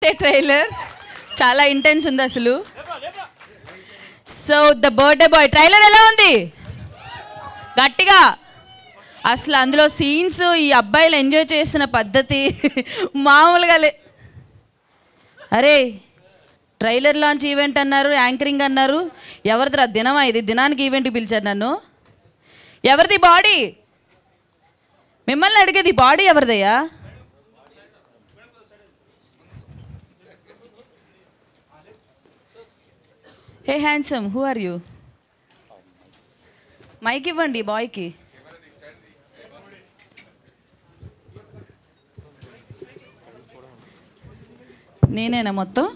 Trailer చాలా intense ఉంది అసలు. So the birthday boy trailer ఎలా ఉంది? గట్టిగా అసలు అందులో సీన్స్ ఈ అబ్బాయిలు ఎంజాయ్ చేసిన పద్ధతి మామూలుగా అరే ట్రైలర్ లాంచ్ ఈవెంట్ అన్నారు, యాంకరింగ్ అన్నారు. ఎవరిదిరా దినమా ఇది? దినానికి ఈవెంట్కి పిలిచారు నన్ను. ఎవరిది బాడీ? మిమ్మల్ని అడిగేది బాడీ ఎవరిదయ్యా? Hey handsome, who are you? Mic ఇవ్వండి బాయ్కి. నేనేనా మొత్తం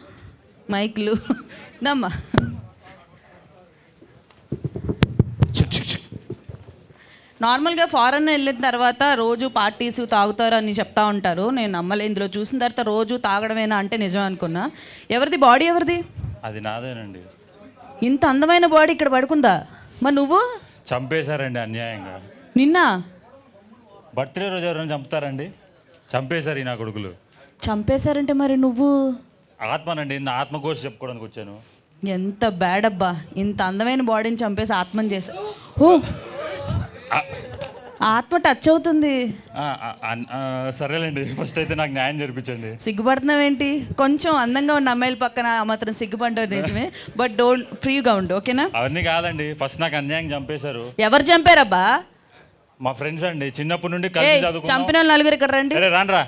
మైక్లు? దమ్మా. నార్మల్గా ఫారెన్ వెళ్ళిన తర్వాత రోజు పార్టీస్ తాగుతారు అని చెప్తా ఉంటారు. నేను నమ్మలే. ఇందులో చూసిన తర్వాత రోజు తాగడమేనా అంటే నిజం అనుకున్నా. ఎవరిది బాడీ? ఎవరిది? అది నాదేనండి. ఇంత అందమైన బాడీ ఇక్కడ పడుకుందా? మరి నువ్వు? చంపేశారండి అన్యాయంగా. నిన్న బర్త్డే రోజు ఎవరైనా చంపుతారండి? చంపేశారు ఈ నా కొడుకులు. చంపేశారంటే మరి నువ్వు? ఆత్మనండి, నా ఆత్మ కోర్సు చెప్పుకోవడానికి వచ్చాను. ఎంత బ్యాడ్ అబ్బా! ఇంత అందమైన బాడీని చంపేసి ఆత్మని చేశా. ఓ ఆత్మ టచ్ అవుతుంది. సరేలేండి, ఫస్ట్ అయితే నాకు న్యాయం జరిపించండి. సిగ్గుపడుతున్నావేంటి? కొంచెం అందంగా ఉన్న అమ్మాయిల పక్కన మాత్రం సిగ్గుపడ్డావు నిజమే, బట్ డోంట్ ఫ్రీగా ఉండు, ఓకేనా? అవన్నీ కాదండి, ఫస్ట్ నాకు అన్యాయం చంపేశారు. ఎవరు చంపారబ్బా? మా ఫ్రెండ్స్ అండి, చిన్నప్పటి నుండి కలిసి చదువుకున్నాం. చంపిన వాళ్ళు నలుగురు ఇక్కడ రండి. రాండ్రా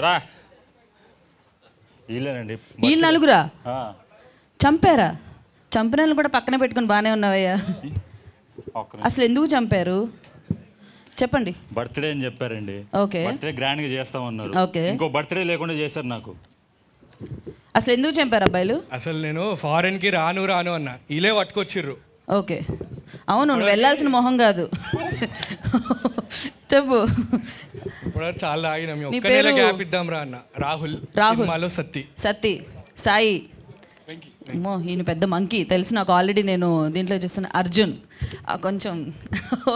రా. వీళ్ళేనండి. వీళ్ళు నలుగురా చంపారా? చంపిన వాళ్ళు కూడా పక్కన పెట్టుకుని బాగానే ఉన్నావయ్యా. అసలు ఎందుకు చంపారు చెప్పండి. బర్త్డే అని చెప్పారండి. ఓకే, బర్త్డే గ్రాండ్ గా చేస్తామన్నారు. ఓకే, ఇంకో బర్త్డే లేకుండా చేశారు నాకు. అసలు ఎందుకు చంపారు అబ్బాయిలు? అసలు నేను ఫారెన్ కి రాను అన్న ఇలే పట్టుకొచ్చిర్రు. ఓకే, అవును, నువ్వు వెళ్ళాల్సిన మొహం కాదు. చెప్పు. ఇప్పుడు చాలా ఆగినాం, ఒక్క నెల గ్యాప్ ఇద్దాం రా అన్న. రాహుల్ సినిమాలో సత్తి సాయి. అమ్మో ఈయన పెద్ద మంకీ తెలుసు నాకు ఆల్రెడీ, నేను దీంట్లో చూస్తున్నా. అర్జున్ కొంచెం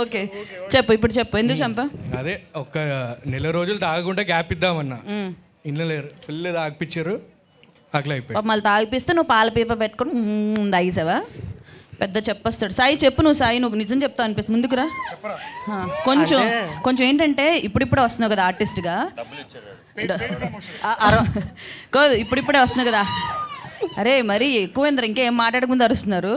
ఓకే చెప్పు, ఇప్పుడు చెప్పు ఎందుకు చంపా? అదే ఒక్క నెల రోజులు తాగకుండా గ్యాప్ ఇద్దామన్నా. ఇంట్లో లేరు, ఫుల్ తాగిపించారు, అట్లా అయిపోయి మళ్ళీ తాగిపిస్తే నువ్వు పాల పీప పెట్టుకుని తాగేసావా? పెద్ద చెప్పొస్తాడు. సాయి చెప్పు నువ్వు. సాయి నువ్వు నిజం చెప్తా అనిపిస్తుంది, ముందుకురా. కొంచెం ఏంటంటే ఇప్పుడిప్పుడే వస్తున్నావు కదా ఆర్టిస్ట్గా. కాదు ఇప్పుడిప్పుడే వస్తున్నావు కదా. అరే మరి ఎక్కువేంద్ర ఇంకేం మాట్లాడకుండా అరుస్తున్నారు.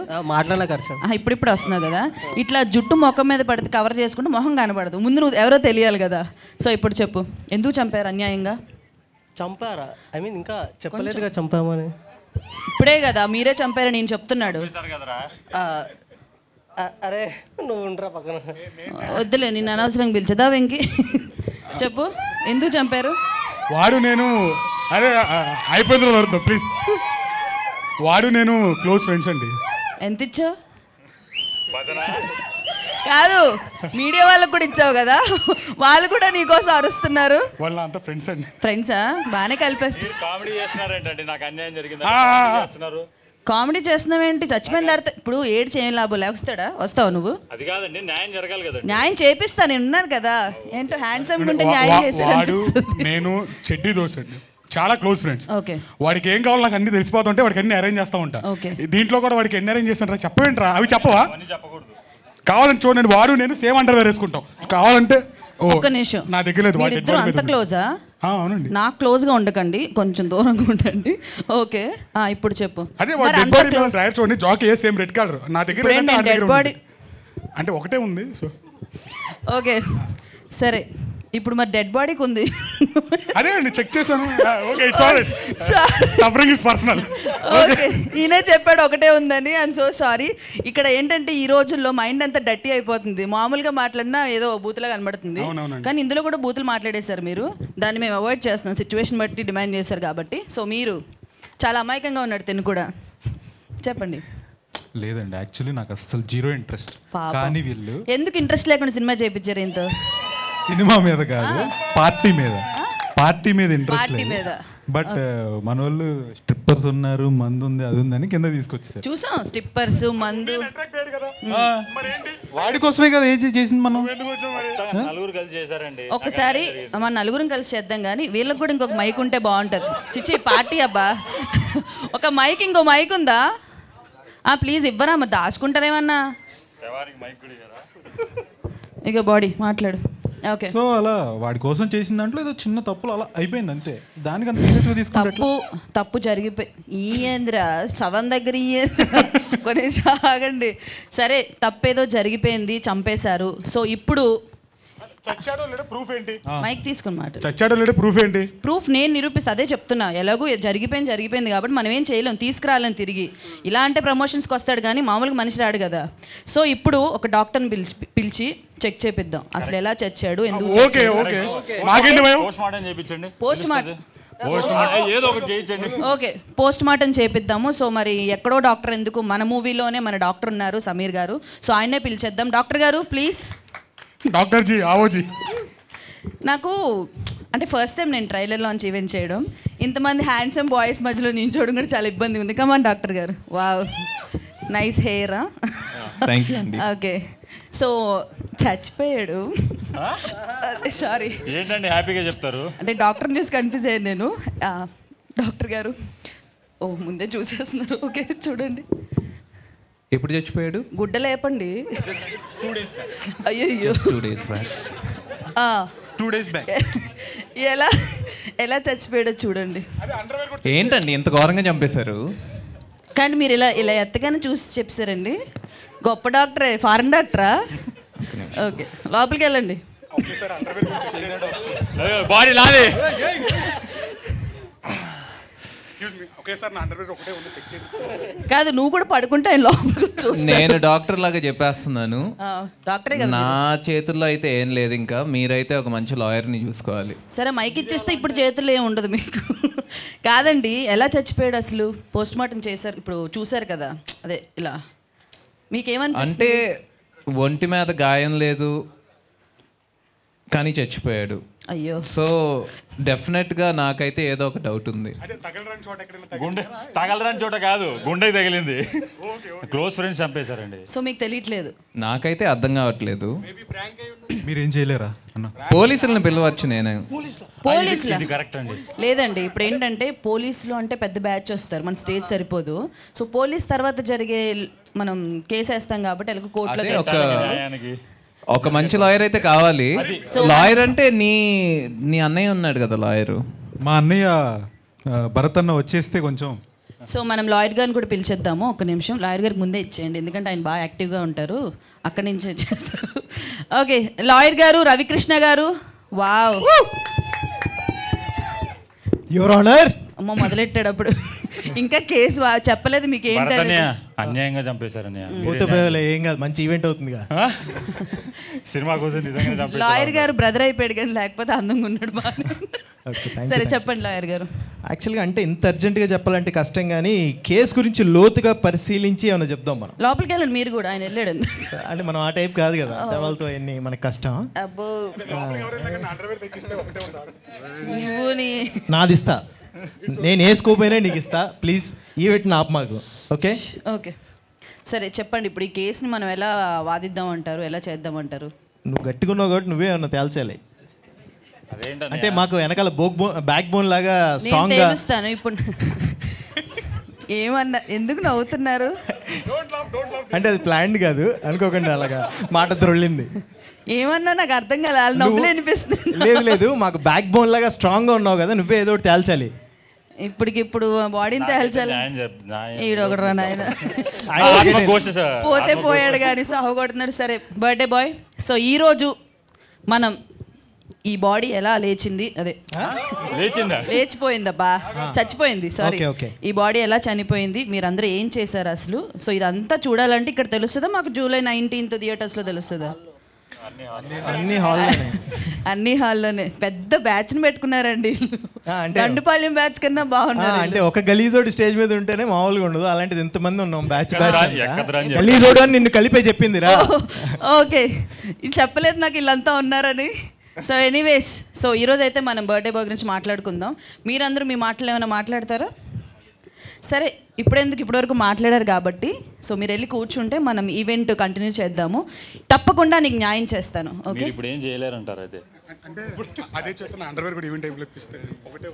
ఇప్పుడిప్పుడే వస్తున్నావు కదా, ఇట్లా జుట్టు మొఖం మీద పడితే కవర్ చేసుకుంటే మొహం కనపడదు. ముందు నువ్వు ఎవరో తెలియాలి కదా. సో ఇప్పుడు చెప్పు, ఎందుకు చంపారు అన్యాయంగా? చంపారా? ఐ మీన్ ఇంకా చెప్పలేదుగా చంపామని. ఇప్పుడే కదా మీరే చంపారని నేను చెప్తున్నాడు. అరే నువ్వు ఉండరా పక్కన. వద్దులే, నేను అనవసరంగా పిలిచదా వెంకి. చెప్పు ఎందుకు చంపారు? వాడు నేను అరే అయిపోయింది ప్లీజ్. వాడు నేను క్లోజ్ ఫ్రెండ్స్ అండి. ఎంత ఇచ్చావు? కాదు మీడియా వాళ్ళకు కూడా ఇచ్చావు కదా, వాళ్ళు కూడా నీకోసం అరుస్తున్నారు. వాళ్ళ అంతా ఫ్రెండ్స్ అండి. ఫ్రెండ్సా? బాగానే కలిపేస్తారు. కామెడీ చేస్తున్నారేంటండి, నాకు అన్యాయం జరిగింది. కామెడీ చేస్తున్నావేంటి? చచ్చిపోయిన తర్వాత ఇప్పుడు ఏడు చేయని లాభం లేస్తాడా? వస్తావు నువ్వు? అది కాదండి, న్యాయం జరగాలి కదా. న్యాయం చేపిస్తా, నేను ఉన్నాను కదా. ఏంటో హ్యాండ్సమ్ ఉంటే న్యాయం చేస్తాడు. నేను చెడ్డీ దోశ అండి, చాలా క్లోజ్ ఫ్రెండ్స్. ఓకే, వాడికి ఏం కావాలో నాకు అన్ని తెలిసిపోతుంటే వాడికి అన్ని అరేంజ్ చేస్తా ఉంటా. దీంట్లో కూడా వాడికి ఎన్ని అరేంజ్ చేస్తాను చెప్పవేంట్రా? అవి చెప్పవా? చెప్పకూడదు. కావాలని చూడండి, నేను వాడు నేను సేమ్ అండర్వేర్ వేసుకుంటాం. కావాలంటే ఒక్క నిమిషం, నా దగ్గర లేదు. మీరిద్దరు అంత క్లోజా? అవునండి. నాకు క్లోజ్గా ఉండకండి, కొంచెం దూరంగా ఉండండి. ఓకే ఇప్పుడు చెప్పు. అదే డ్రైవర్ చూడండి, జాకీ సేమ్ రెడ్ కలర్. నా దగ్గర డెడ్ బాడీ అంటే ఒకటే ఉంది. సో ఓకే సరే, ఇప్పుడు మరి డెడ్ బాడీకి ఉంది. అదే అండి చెక్ చేశాను. Okay it's alright, suffering is personal. Okay ఈయనే చెప్పాడు ఒకటే ఉందని. I'm so sorry. ఇక్కడ ఏంటంటే ఈ రోజుల్లో మైండ్ అంతా డర్టీ అయిపోతుంది. మామూలుగా మాట్లాడినా ఏదో బూతులా కనబడుతుంది, కానీ ఇందులో కూడా బూతులు మాట్లాడేశారు మీరు. దాన్ని మేము అవాయిడ్ చేస్తున్నాం, సిచ్యువేషన్ బట్టి డిమాండ్ చేశారు కాబట్టి. సో మీరు చాలా అమాయకంగా ఉన్నాడు తిను కూడా. చెప్పండి. లేదండి, యాక్చువల్లీ నాకు అసలు జీరో ఇంట్రెస్ట్. కానీ వీళ్ళు ఎందుకు ఇంట్రెస్ట్ లేకుండా సినిమా చేయించారు? ఏంతో సినిమా మీద కాదు, పార్టీ మీద ఇంట్రెస్ట్. పార్టీ మీద బట్ మన వాళ్ళు స్ట్రిప్పర్స్ ఉన్నారు, మందు ఉంది, అది ఉందని కింద తీసుకొచ్చారు. చూసాం స్టిప్పర్స్, మందు. వాడి కోసమే కదా ఏం చేసింది మనం. నలుగురు కలిసి చేశారండి. ఒకసారి మన నలుగురం కలిసి చేద్దాం, కానీ వీళ్ళకి కూడా ఇంకొక మైక్ ఉంటే బాగుంటుంది. చిచ్చి పార్టీ అబ్బా, ఒక మైక్, ఇంకో మైక్ ఉందా? ప్లీజ్ ఇవ్వరా, మరి దాచుకుంటారేమన్నా. ఇక బాడీ మాట్లాడు. ఓకే. సో అలా వాడి కోసం చేసిన దాంట్లో ఏదో చిన్న తప్పులు అలా అయిపోయింది అంతే. దానికి అంత సీరియస్గా తీసుకుంటే తప్పు జరిగిపోయి ఈయేంద్ర శవం దగ్గర కొన్ని ఆగండి. సరే, తప్పేదో జరిగిపోయింది, చంపేశారు. సో ఇప్పుడు చచ్చాడో లేడో ప్రూఫ్ ఏంటి? మైక్ తీసుకుని మాట. చచ్చాడో లేడో ప్రూఫ్ ఏంటి? ప్రూఫ్ నేను నిరూపిస్తా, అదే చెప్తున్నా. ఎలాగో జరిగిపోయింది కాబట్టి మనం ఏం చేయలేం, తీసుకురాలేం తిరిగి. ఇలా అంటే ప్రమోషన్స్కి వస్తాడు కానీ మామూలుగా మనిషి రాడు కదా. సో ఇప్పుడు ఒక డాక్టర్ని పిలిచి చెక్ చేపిద్దాం, అసలు ఎలా చచ్చాడు, ఎందుకు. ఓకే ఓకే, మాకేంటి భయం? పోస్ట్ మార్టం చేయించండి. పోస్ట్ మార్టం ఏదో ఒకటి చేయించండి. ఓకే, పోస్ట్ మార్టం చేపిద్దాము. సో మరి ఎక్కడో డాక్టర్ ఎందుకు, మన మూవీలోనే మన డాక్టర్ ఉన్నారు సమీర్ గారు. సో ఆయనే పిలిచేద్దాం. Doctor garu please. Doctor ji ఆవోజీ. నాకు అంటే ఫస్ట్ టైం నేను ట్రైలర్ లాంచ్ ఈవెంట్ చేయడం, ఇంతమంది హ్యాండ్సమ్ బాయ్స్ మధ్యలో నించోవడం కూడా చాలా ఇబ్బంది ఉంది. Come on doctor garu. Wow, nice హెయిరా. థ్యాంక్ యూ అండి. ఓకే, సో చచ్చిపోయాడు. సారీ ఏంటండి హ్యాపీగా చెప్తారు అంటే డాక్టర్ న్యూస్ కన్ఫ్యూజ్ అయ్యాను నేను. డాక్టర్ గారు ముందే చూసేస్తున్నారు. ఓకే చూడండి. ఎప్పుడు చచ్చిపోయాడు? గుడ్డ లేపండి. అయ్యో 2 days back. 2 days back. ఎలా చచ్చిపోయాడో చూడండి. ఏంటండి ఇంత ఘోరంగా చంపేశారు? కానీ మీరు ఇలా ఎత్తగానే చూసి చెప్పారండి. గొప్ప డాక్టరే, ఫారెన్ డాక్టరా? ఓకే, లోపలికి వెళ్ళండి. బాడీ లాదే. కాదు, నువ్వు కూడా పడుకుంటే ఆయన లోపలికి చూస్తా. నేను డాక్టర్ లాగా చెప్పేస్తున్నాను. డాక్టరే కదా. నా చేతుల్లో అయితే ఏం లేదు, ఇంకా మీరైతే ఒక మంచి లాయర్ని చూసుకోవాలి. సరే మైక్ ఇచ్చేస్తే ఇప్పుడు చేతుల్లో ఏం ఉండదు మీకు. కాదండి, ఎలా చచ్చిపోయాడు అసలు? పోస్ట్ మార్టం చేశారు, ఇప్పుడు చూశారు కదా. అదే ఇలా మీకేమనిపిస్తుంది? అంటే ఒంటి మీద గాయం లేదు కానీ చచ్చిపోయాడు. అయ్యో. సో డెఫినెట్గా నాకైతే ఏదో ఒక డౌట్ ఉంది. గుండె తగలరాని చోట కాదు, గుండెకి తగిలింది. Close friends చంపేశారండి. సో మీకు తెలియట్లేదు? నాకైతే అర్థం కావట్లేదు. మీరేం చేయలేరా అన్న? పోలీసులను పిలవచ్చు నేను. పోలీసులు ఇది కరెక్ట్ అండి. లేదండి, ఇప్పుడు ఏంటంటే పోలీసులు అంటే పెద్ద బ్యాచ్ వస్తారు, మన స్టేజ్ సరిపోదు. సో పోలీస్ తర్వాత జరిగే మనం కేసు వేస్తాం కాబట్టి వాళ్ళకి కోర్టులో ఒక మంచి లాయర్ అయితే కావాలి. లాయర్ అంటే నీ అన్నయ్య ఉన్నాడు కదా లాయరు. మా అన్నయ్య భరత్ అన్న వచ్చేస్తే కొంచెం. సో మనం లాయర్ గారిని కూడా పిలిచేద్దాము. ఒక్క నిమిషం, లాయర్ గారికి ముందే ఇచ్చేయండి, ఎందుకంటే ఆయన బాగా యాక్టివ్గా ఉంటారు, అక్కడి నుంచి చేస్తారు. ఓకే, లాయర్ గారు రవికృష్ణ గారు. Wow, your honour. అమ్మ మొదలెట్టాడు అప్పుడు. ఇంకా కేసు చెప్పలేదు మీకు ఏంటని. అన్యాయంగా చంపేశారన్నయ్య. ఏం కాదు, మంచి ఈవెంట్ అవుతుందిగా. సినిమా కోసం నిజంగా చంపేశారు. లాయర్ గారు బ్రదర్ అయిపోయాడు కానీ లేకపోతే అందంగా ఉన్నాడు బాగా. సరే చెప్పండి లాయర్ గారు. యాక్చువల్గా అంటే ఇంత అర్జెంటుగా చెప్పాలంటే కష్టం, కానీ కేసు గురించి లోతుగా పరిశీలించి ఏమైనా చెప్దాం మనం. లోపలికి వెళ్ళండి మీరు కూడా, ఆయన వెళ్ళాడు. అంటే మనం ఆ టైప్ కాదు కదా, సవాల్తో అన్ని మనకు కష్టం. అబ్బో, నువ్వు నాదిస్తా, నేను వేసుకోపోయినా నీకు ఇస్తా. ప్లీజ్ ఈవెంట్ ఆప్ మాకు. ఓకే ఓకే సరే చెప్పండి. ఇప్పుడు ఈ కేసుని మనం ఎలా వాదిద్దామంటారు, ఎలా చేద్దామంటారు? నువ్వు గట్టిగున్నావు కాబట్టి నువ్వే ఏమన్నా తేల్చాలి. అంటే మాకు వెనకాల బ్యాక్ బోన్ లాగా స్ట్రాంగ్ గా తెలుస్తాను. ఇప్పుడు ఏమన్నా ఎందుకు నవ్వుతున్నారు? అంటే అది ప్లాన్డ్ కాదు అనుకోకండి, అలాగా మాట త్రొళ్ళింది. ఏమన్నా నాకు అర్థం కాదు, వాళ్ళు నవ్వులు అనిపిస్తుంది. లేదు మాకు బ్యాక్ బోన్ లాగా స్ట్రాంగ్ గా ఉన్నావు కదా, నువ్వే ఏదో ఒకటి తేల్చాలి. ఇప్పుడు బాడీని తేల్చాలి. ఈడొకడు రా నాయన, పోతే పోయాడు కానీ సాగు కొడుతున్నాడు. సరే బర్త్డే బాయ్. సో ఈరోజు మనం ఈ బాడీ ఎలా లేచింది, అదే లేచిపోయిందబ్బా, చచ్చిపోయింది సారీ, ఈ బాడీ ఎలా చనిపోయింది, మీరందరూ ఏం చేశారు అసలు? సో ఇదంతా చూడాలంటే ఇక్కడ తెలుస్తుందా మాకు? July 19th థియేటర్స్లో తెలుస్తుందా? అన్ని హాల్లోనే. పెద్ద బ్యాచ్ ని పెట్టుకున్నారండి, దండుపాలెం బ్యాచ్ కన్నా బాగున్నారు. అంటే ఒక గలీజోడు స్టేజ్ మీద ఉంటేనే మామూలుగా ఉండదు, అలాంటిది ఇంతమంది ఉన్నాం బ్యాచ్. గలీజోడు అని నిన్ను కలిపే చెప్పిందిరా. ఓకే, ఇది చెప్పలేదు నాకు వీళ్ళంతా ఉన్నారని. సో ఎనీవేస్, సో ఈరోజు అయితే మనం బర్త్డే బాయ్ గురించి మాట్లాడుకుందాం. మీరందరూ మీ మాటలు ఏమైనా మాట్లాడతారా? సరే, ఇప్పటివరకు మాట్లాడారు కాబట్టి సో మీరు వెళ్ళి కూర్చుంటే మనం ఈవెంట్ కంటిన్యూ చేద్దాము. తప్పకుండా నీకు న్యాయం చేస్తాను. ఓకే, ఇప్పుడు ఏం చేయలేరంటారు అయితే? అంటే అదే చెప్తున్నా, అండర్వేర్ కూడా ఈవెంట్ టైంలో ఇప్పిస్తే ఒకటే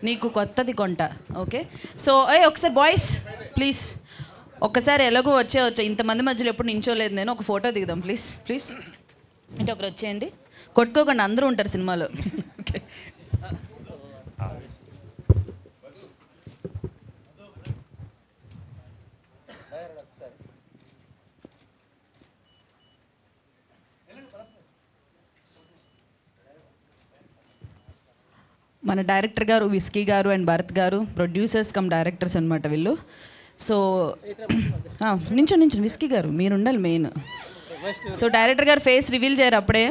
నీకు కొత్తది కొంట. ఓకే, సో ఒకసారి బాయ్స్ ప్లీజ్, ఒక్కసారి ఎలాగో వచ్చే ఇంతమంది మధ్యలో ఎప్పుడు నించోలేదు నేను. ఒక ఫోటో దిగుదాం ప్లీజ్ ప్లీజ్. అంటే ఒకరు వచ్చేయండి, కొట్టుకోకుండా అందరూ ఉంటారు సినిమాలో. ఓకే, మన డైరెక్టర్ గారు విస్కీ గారు అండ్ భరత్ గారు ప్రొడ్యూసర్స్ కమ్ డైరెక్టర్స్ అనమాట వీళ్ళు. సో నించో విస్కీ గారు మీరు ఉండాలి మెయిన్. సో డైరెక్టర్ గారు ఫేస్ రివీల్ చేయరు అప్పుడే.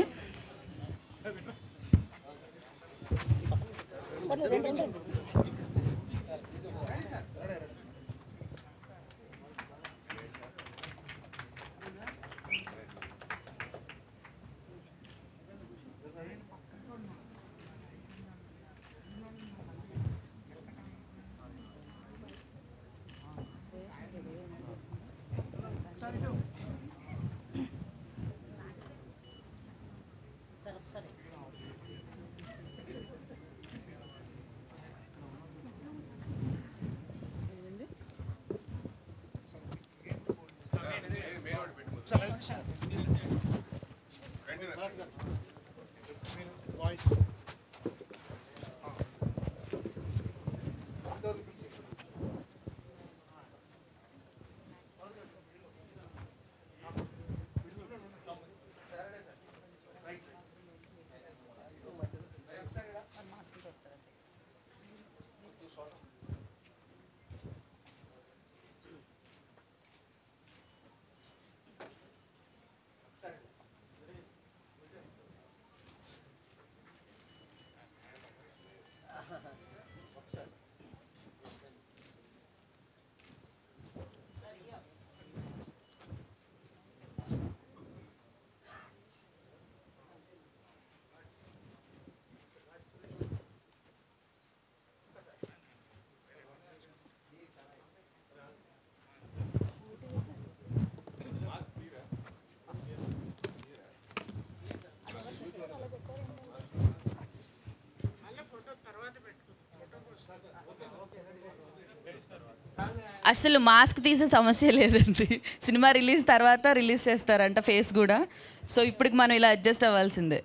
అసలు మాస్క్ తీసే సమస్య లేదండి. సినిమా రిలీజ్ తర్వాత రిలీజ్ చేస్తారంట ఫేస్ కూడా. సో ఇప్పటికి మనం ఇలా అడ్జస్ట్ అవ్వాల్సిందే.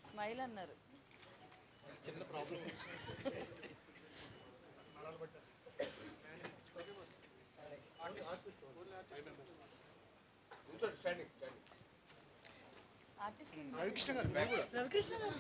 స్మైల్ అన్నారు. చిన్న ప్రాబ్లం. రవికృష్ణ గారు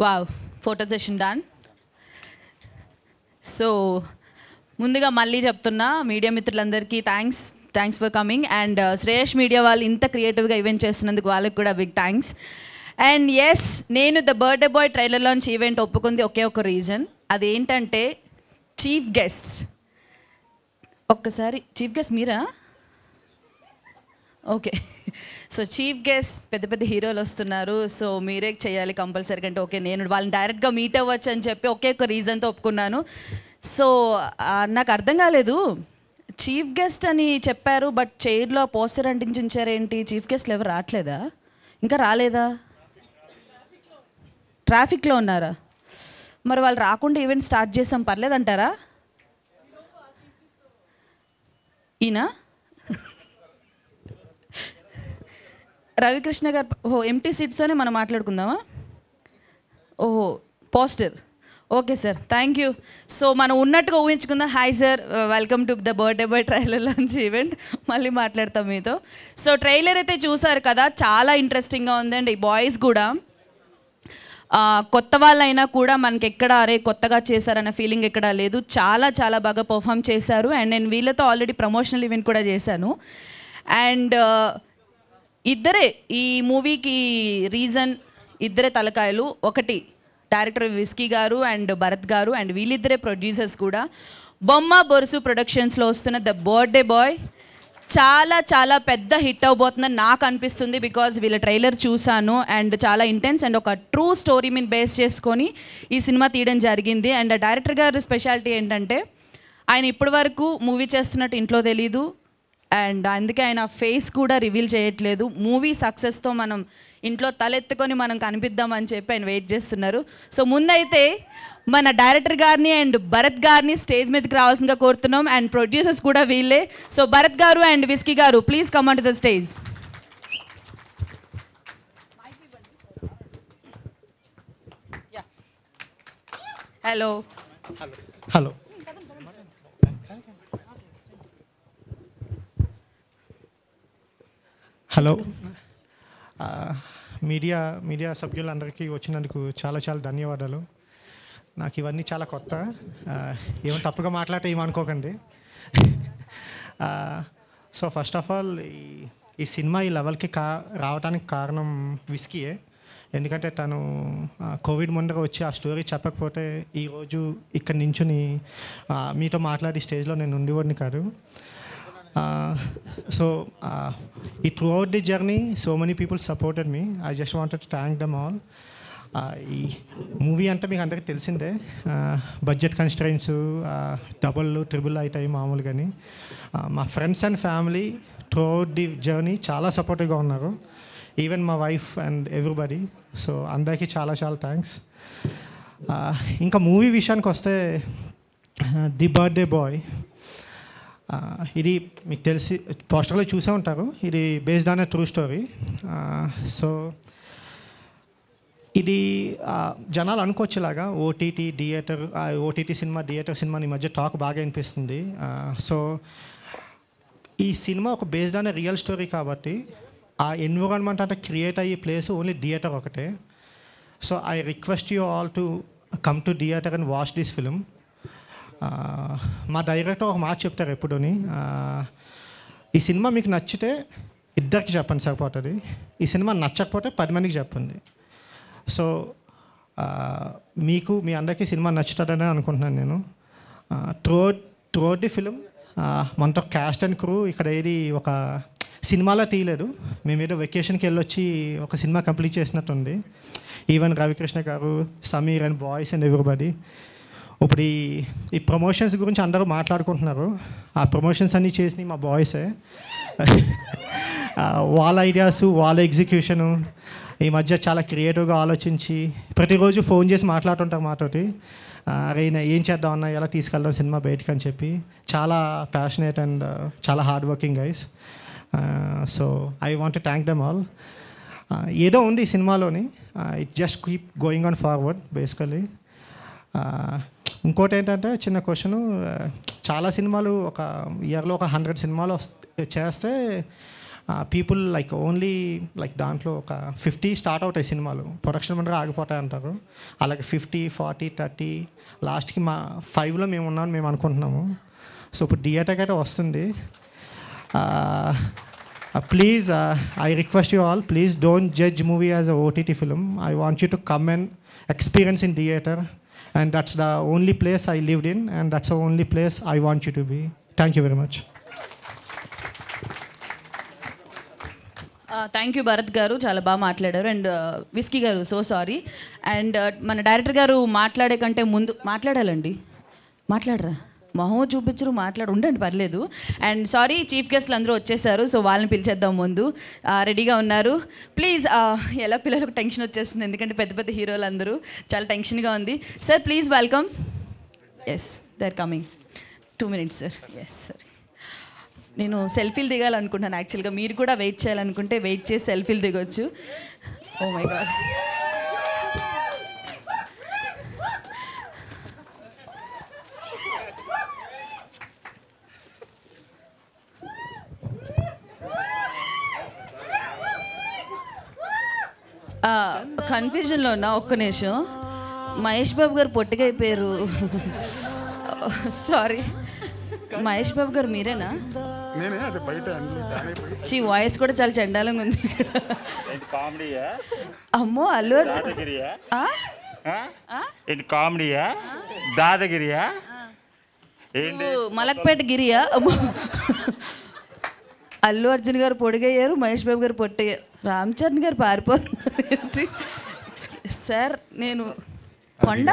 wow, photo session done. So ముందుగా మళ్ళీ చెప్తున్నా మీడియా మిత్రులందరికీ thanks for coming. And Shreyas media వాళ్ళు ఇంత క్రియేటివ్గా ఈవెంట్ చేస్తున్నందుకు వాళ్ళకి కూడా బిగ్ థ్యాంక్స్. అండ్ ఎస్, నేను the birthday boy trailer launch event ఒప్పుకుంది ఒకే ఒక రీజన్, అదేంటంటే చీఫ్ గెస్ట్. ఒక్కసారి చీఫ్ గెస్ట్ మీరా? ఓకే. సో చీఫ్ గెస్ట్ పెద్ద పెద్ద హీరోలు వస్తున్నారు, సో మీరే చేయాలి కంపల్సరీ అంటే ఓకే, నేను వాళ్ళని డైరెక్ట్గా మీట్ అవ్వచ్చు అని చెప్పి ఒకే ఒక రీజన్తో ఒప్పుకున్నాను. సో నాకు అర్థం కాలేదు, చీఫ్ గెస్ట్ అని చెప్పారు బట్ చైర్లో పోస్టర్ అంటించి ఉంచారేంటి? చీఫ్ గెస్ట్లు ఎవరు రావట్లేదా? ఇంకా రాలేదా? ట్రాఫిక్లో ఉన్నారా? మరి వాళ్ళు రాకుండా ఈవెంట్ స్టార్ట్ చేసాం, పర్లేదంటారా? ఈయన రవికృష్ణ గారు. ఓహో, ఎంటీ సీట్స్తోనే మనం మాట్లాడుకుందామా? ఓహో, poster. Okay sir, thank you. So మనం ఉన్నట్టుగా ఊహించుకుందాం. Hi sir, welcome to the birthday boy trailer launch event. మళ్ళీ మాట్లాడతాం మీతో. సో ట్రైలర్ అయితే చూసారు కదా, చాలా ఇంట్రెస్టింగ్గా ఉందండి. ఈ బాయ్స్ కూడా కొత్త వాళ్ళైనా కూడా మనకి ఎక్కడ అరే కొత్తగా చేశారన్న ఫీలింగ్ ఎక్కడా లేదు. చాలా చాలా బాగా పర్ఫామ్ చేశారు. అండ్ నేను వీళ్ళతో ఆల్రెడీ ప్రమోషనల్ ఈవెంట్ కూడా చేశాను. అండ్ ఇద్దరే ఈ మూవీకి రీజన్, ఇద్దరే తలకాయలు. ఒకటి director Whisky garu and Bharat గారు, అండ్ వీళ్ళిద్దరే ప్రొడ్యూసర్స్ కూడా. బొమ్మ బొరుసు ప్రొడక్షన్స్లో వస్తున్న ద బర్త్డే బాయ్ చాలా చాలా పెద్ద హిట్ అవబోతుందని నాకు అనిపిస్తుంది. బికాజ్ వీళ్ళ ట్రైలర్ చూశాను అండ్ చాలా ఇంటెన్స్ అండ్ ఒక ట్రూ స్టోరీ మీద బేస్ చేసుకొని ఈ సినిమా తీయడం జరిగింది. అండ్ డైరెక్టర్ గారి స్పెషాలిటీ ఏంటంటే ఆయన ఇప్పటి వరకు మూవీ చేస్తున్నట్టు ఇంట్లో తెలీదు, అండ్ అందుకే ఆయన ఫేస్ కూడా రివీల్ చేయట్లేదు. మూవీ సక్సెస్తో మనం ఇంట్లో తలెత్తుకొని మనం కనిపిద్దామని చెప్పి ఆయన వెయిట్ చేస్తున్నారు. సో ముందైతే మన డైరెక్టర్ గారిని అండ్ భరత్ గారిని స్టేజ్ మీదకి రావాల్సిందిగా కోరుతున్నాం. అండ్ ప్రొడ్యూసర్స్ కూడా వీళ్ళే. సో భరత్ గారు అండ్ విస్కీ గారు, please come on to the stage. Hello hello hello media సభ్యులందరికీ వచ్చినందుకు చాలా చాలా ధన్యవాదాలు. నాకు ఇవన్నీ చాలా కొత్త, ఏమో తప్పుగా మాట్లాడితే ఏమనుకోకండి. సో ఫస్ట్ ఆఫ్ ఆల్ ఈ సినిమా ఈ లెవెల్కి రావడానికి కారణం విస్కీయే. ఎందుకంటే తను కోవిడ్ ముందర వచ్చి ఆ స్టోరీ చెప్పకపోతే ఈరోజు ఇక్కడ నించుని మీతో మాట్లాడి స్టేజ్లో నేను ఉండేవాడిని కాదు. సో ఈ through out the journey so many people supported me. I just wanted to thank them all. ఈ మూవీ అంటే మీకు అందరికీ తెలిసిందే, బడ్జెట్ కన్స్ట్రెయిన్స్ డబుల్ ట్రిబుల్ అవుతాయి మామూలుగాని. మా friends and family through out the journey చాలా సపోర్టివ్గా ఉన్నారు, ఈవెన్ మా వైఫ్ అండ్ ఎవ్రీబడి. సో అందరికీ చాలా చాలా థ్యాంక్స్. ఇంకా మూవీ విషయానికి వస్తే ది బర్త్డే బాయ్, ఇది మీకు తెలిసి పోస్టర్లో చూసే ఉంటారు. ఇది based on a true story. So ఇది జనాలు అనుకోవచ్చేలాగా ఓటీటీ సినిమా థియేటర్ సినిమా ఈ మధ్య టాక్ బాగా అనిపిస్తుంది. సో ఈ సినిమా ఒక based on a real story కాబట్టి ఆ ఎన్విరాన్మెంట్ అంటే క్రియేట్ అయ్యే ప్లేస్ ఓన్లీ థియేటర్ ఒకటే. So I request you all to come to theatre and watch this film. మా డైరెక్టర్ ఒక మాట చెప్తారు ఎప్పుడూని, ఈ సినిమా మీకు నచ్చితే ఇద్దరికి చెప్పండి సరిపోతుంది, ఈ సినిమా నచ్చకపోతే 10 మందికి చెప్పండి. సో మీకు మీ అందరికీ సినిమా నచ్చుతుందని అనుకుంటున్నాను నేను. త్రూ ది ఫిలిం మనతో క్యాస్ట్ అండ్ క్రూ ఇక్కడ ఏది ఒక సినిమాలో తీయలేదు, మేమేదో వెకేషన్కి వెళ్ళొచ్చి ఒక సినిమా కంప్లీట్ చేసినట్టుంది. ఈవెన్ రవికృష్ణ గారు, Sameer and boys and everybody. ఇప్పుడు ఈ ప్రమోషన్స్ గురించి అందరూ మాట్లాడుకుంటున్నారు. ఆ ప్రమోషన్స్ అన్నీ చేసినవి మా బాయ్సే. వాళ్ళ ఐడియాసు, వాళ్ళ ఎగ్జిక్యూషను ఈ మధ్య చాలా క్రియేటివ్గా ఆలోచించి ప్రతిరోజు ఫోన్ చేసి మాట్లాడుతుంటారు మాతోటి. అరే ఏం చేద్దాం అన్న, ఎలా తీసుకెళ్దాం సినిమా బయటికి అని చెప్పి. చాలా ప్యాషనేట్ అండ్ చాలా hard working guys. So I want to thank them all. ఏదో ఉంది ఈ సినిమాలోని, it just keep going on forward basically. ఇంకోటి ఏంటంటే చిన్న క్వశ్చను, చాలా సినిమాలు ఒక ఇయర్లో ఒక 100 సినిమాలు చేస్తే పీపుల్ లైక్ ఓన్లీ లైక్ దాంట్లో ఒక 50 స్టార్ట్ అవుతాయి సినిమాలు, ప్రొడక్షన్ ముందుగా ఆగిపోతాయి అంటారు. అలాగే 50, 40, 30 లాస్ట్కి మా 5లో మేము ఉన్నామని మేము అనుకుంటున్నాము. సో ఇప్పుడు థియేటర్కి అయితే వస్తుంది. Please I request you all, please don't judge movie as a OTT film. I want you to come and experience in theater, and that's the only place I lived in, and that's the only place I want you to be. Thank you very much. Thank you Bharat గారు, చాలా బాగా మాట్లాడారు. And whisky గారు so sorry. And మన director గారు మాట్లాడే కంటే ముందు మాట్లాడాలండి, మాట్లాడరా, మొహం చూపించరు, ఉండండి పర్లేదు. అండ్ సారీ, చీఫ్ గెస్ట్లు అందరూ వచ్చేసారు, సో వాళ్ళని పిలిచేద్దాం. ముందు రెడీగా ఉన్నారు ప్లీజ్. ఎలా పిల్లలకు టెన్షన్ వచ్చేస్తుంది, ఎందుకంటే పెద్ద పెద్ద హీరోలు అందరూ చాలా టెన్షన్గా ఉంది. Sir please welcome. Yes they are coming. 2 minutes sir. Yes sir, నేను సెల్ఫీలు దిగాలనుకుంటున్నాను యాక్చువల్గా. మీరు కూడా వెయిట్ చేయాలనుకుంటే వెయిట్ చేసి సెల్ఫీలు దిగొచ్చు. Oh my God. కన్ఫ్యూజన్లో ఉన్నా, ఒక్క నిమిషం. మహేష్ బాబు గారు పొట్టిగా అయిపోయారు. సారీ, మహేష్ బాబు గారు మీరేనా? వాయిస్ కూడా చాలా చండాలంగా ఉంది. అమ్మో, అల్లు కామెడీయా, దాదాగిరియా, మలక్పేట గిరియా? అల్లు అర్జున్ గారు పొడిగయ్యారు, మహేష్ బాబు గారు పొట్టయ్యారు, రామ్ చరణ్ గారు పారిపోతున్నారు. సార్ నేను కొండ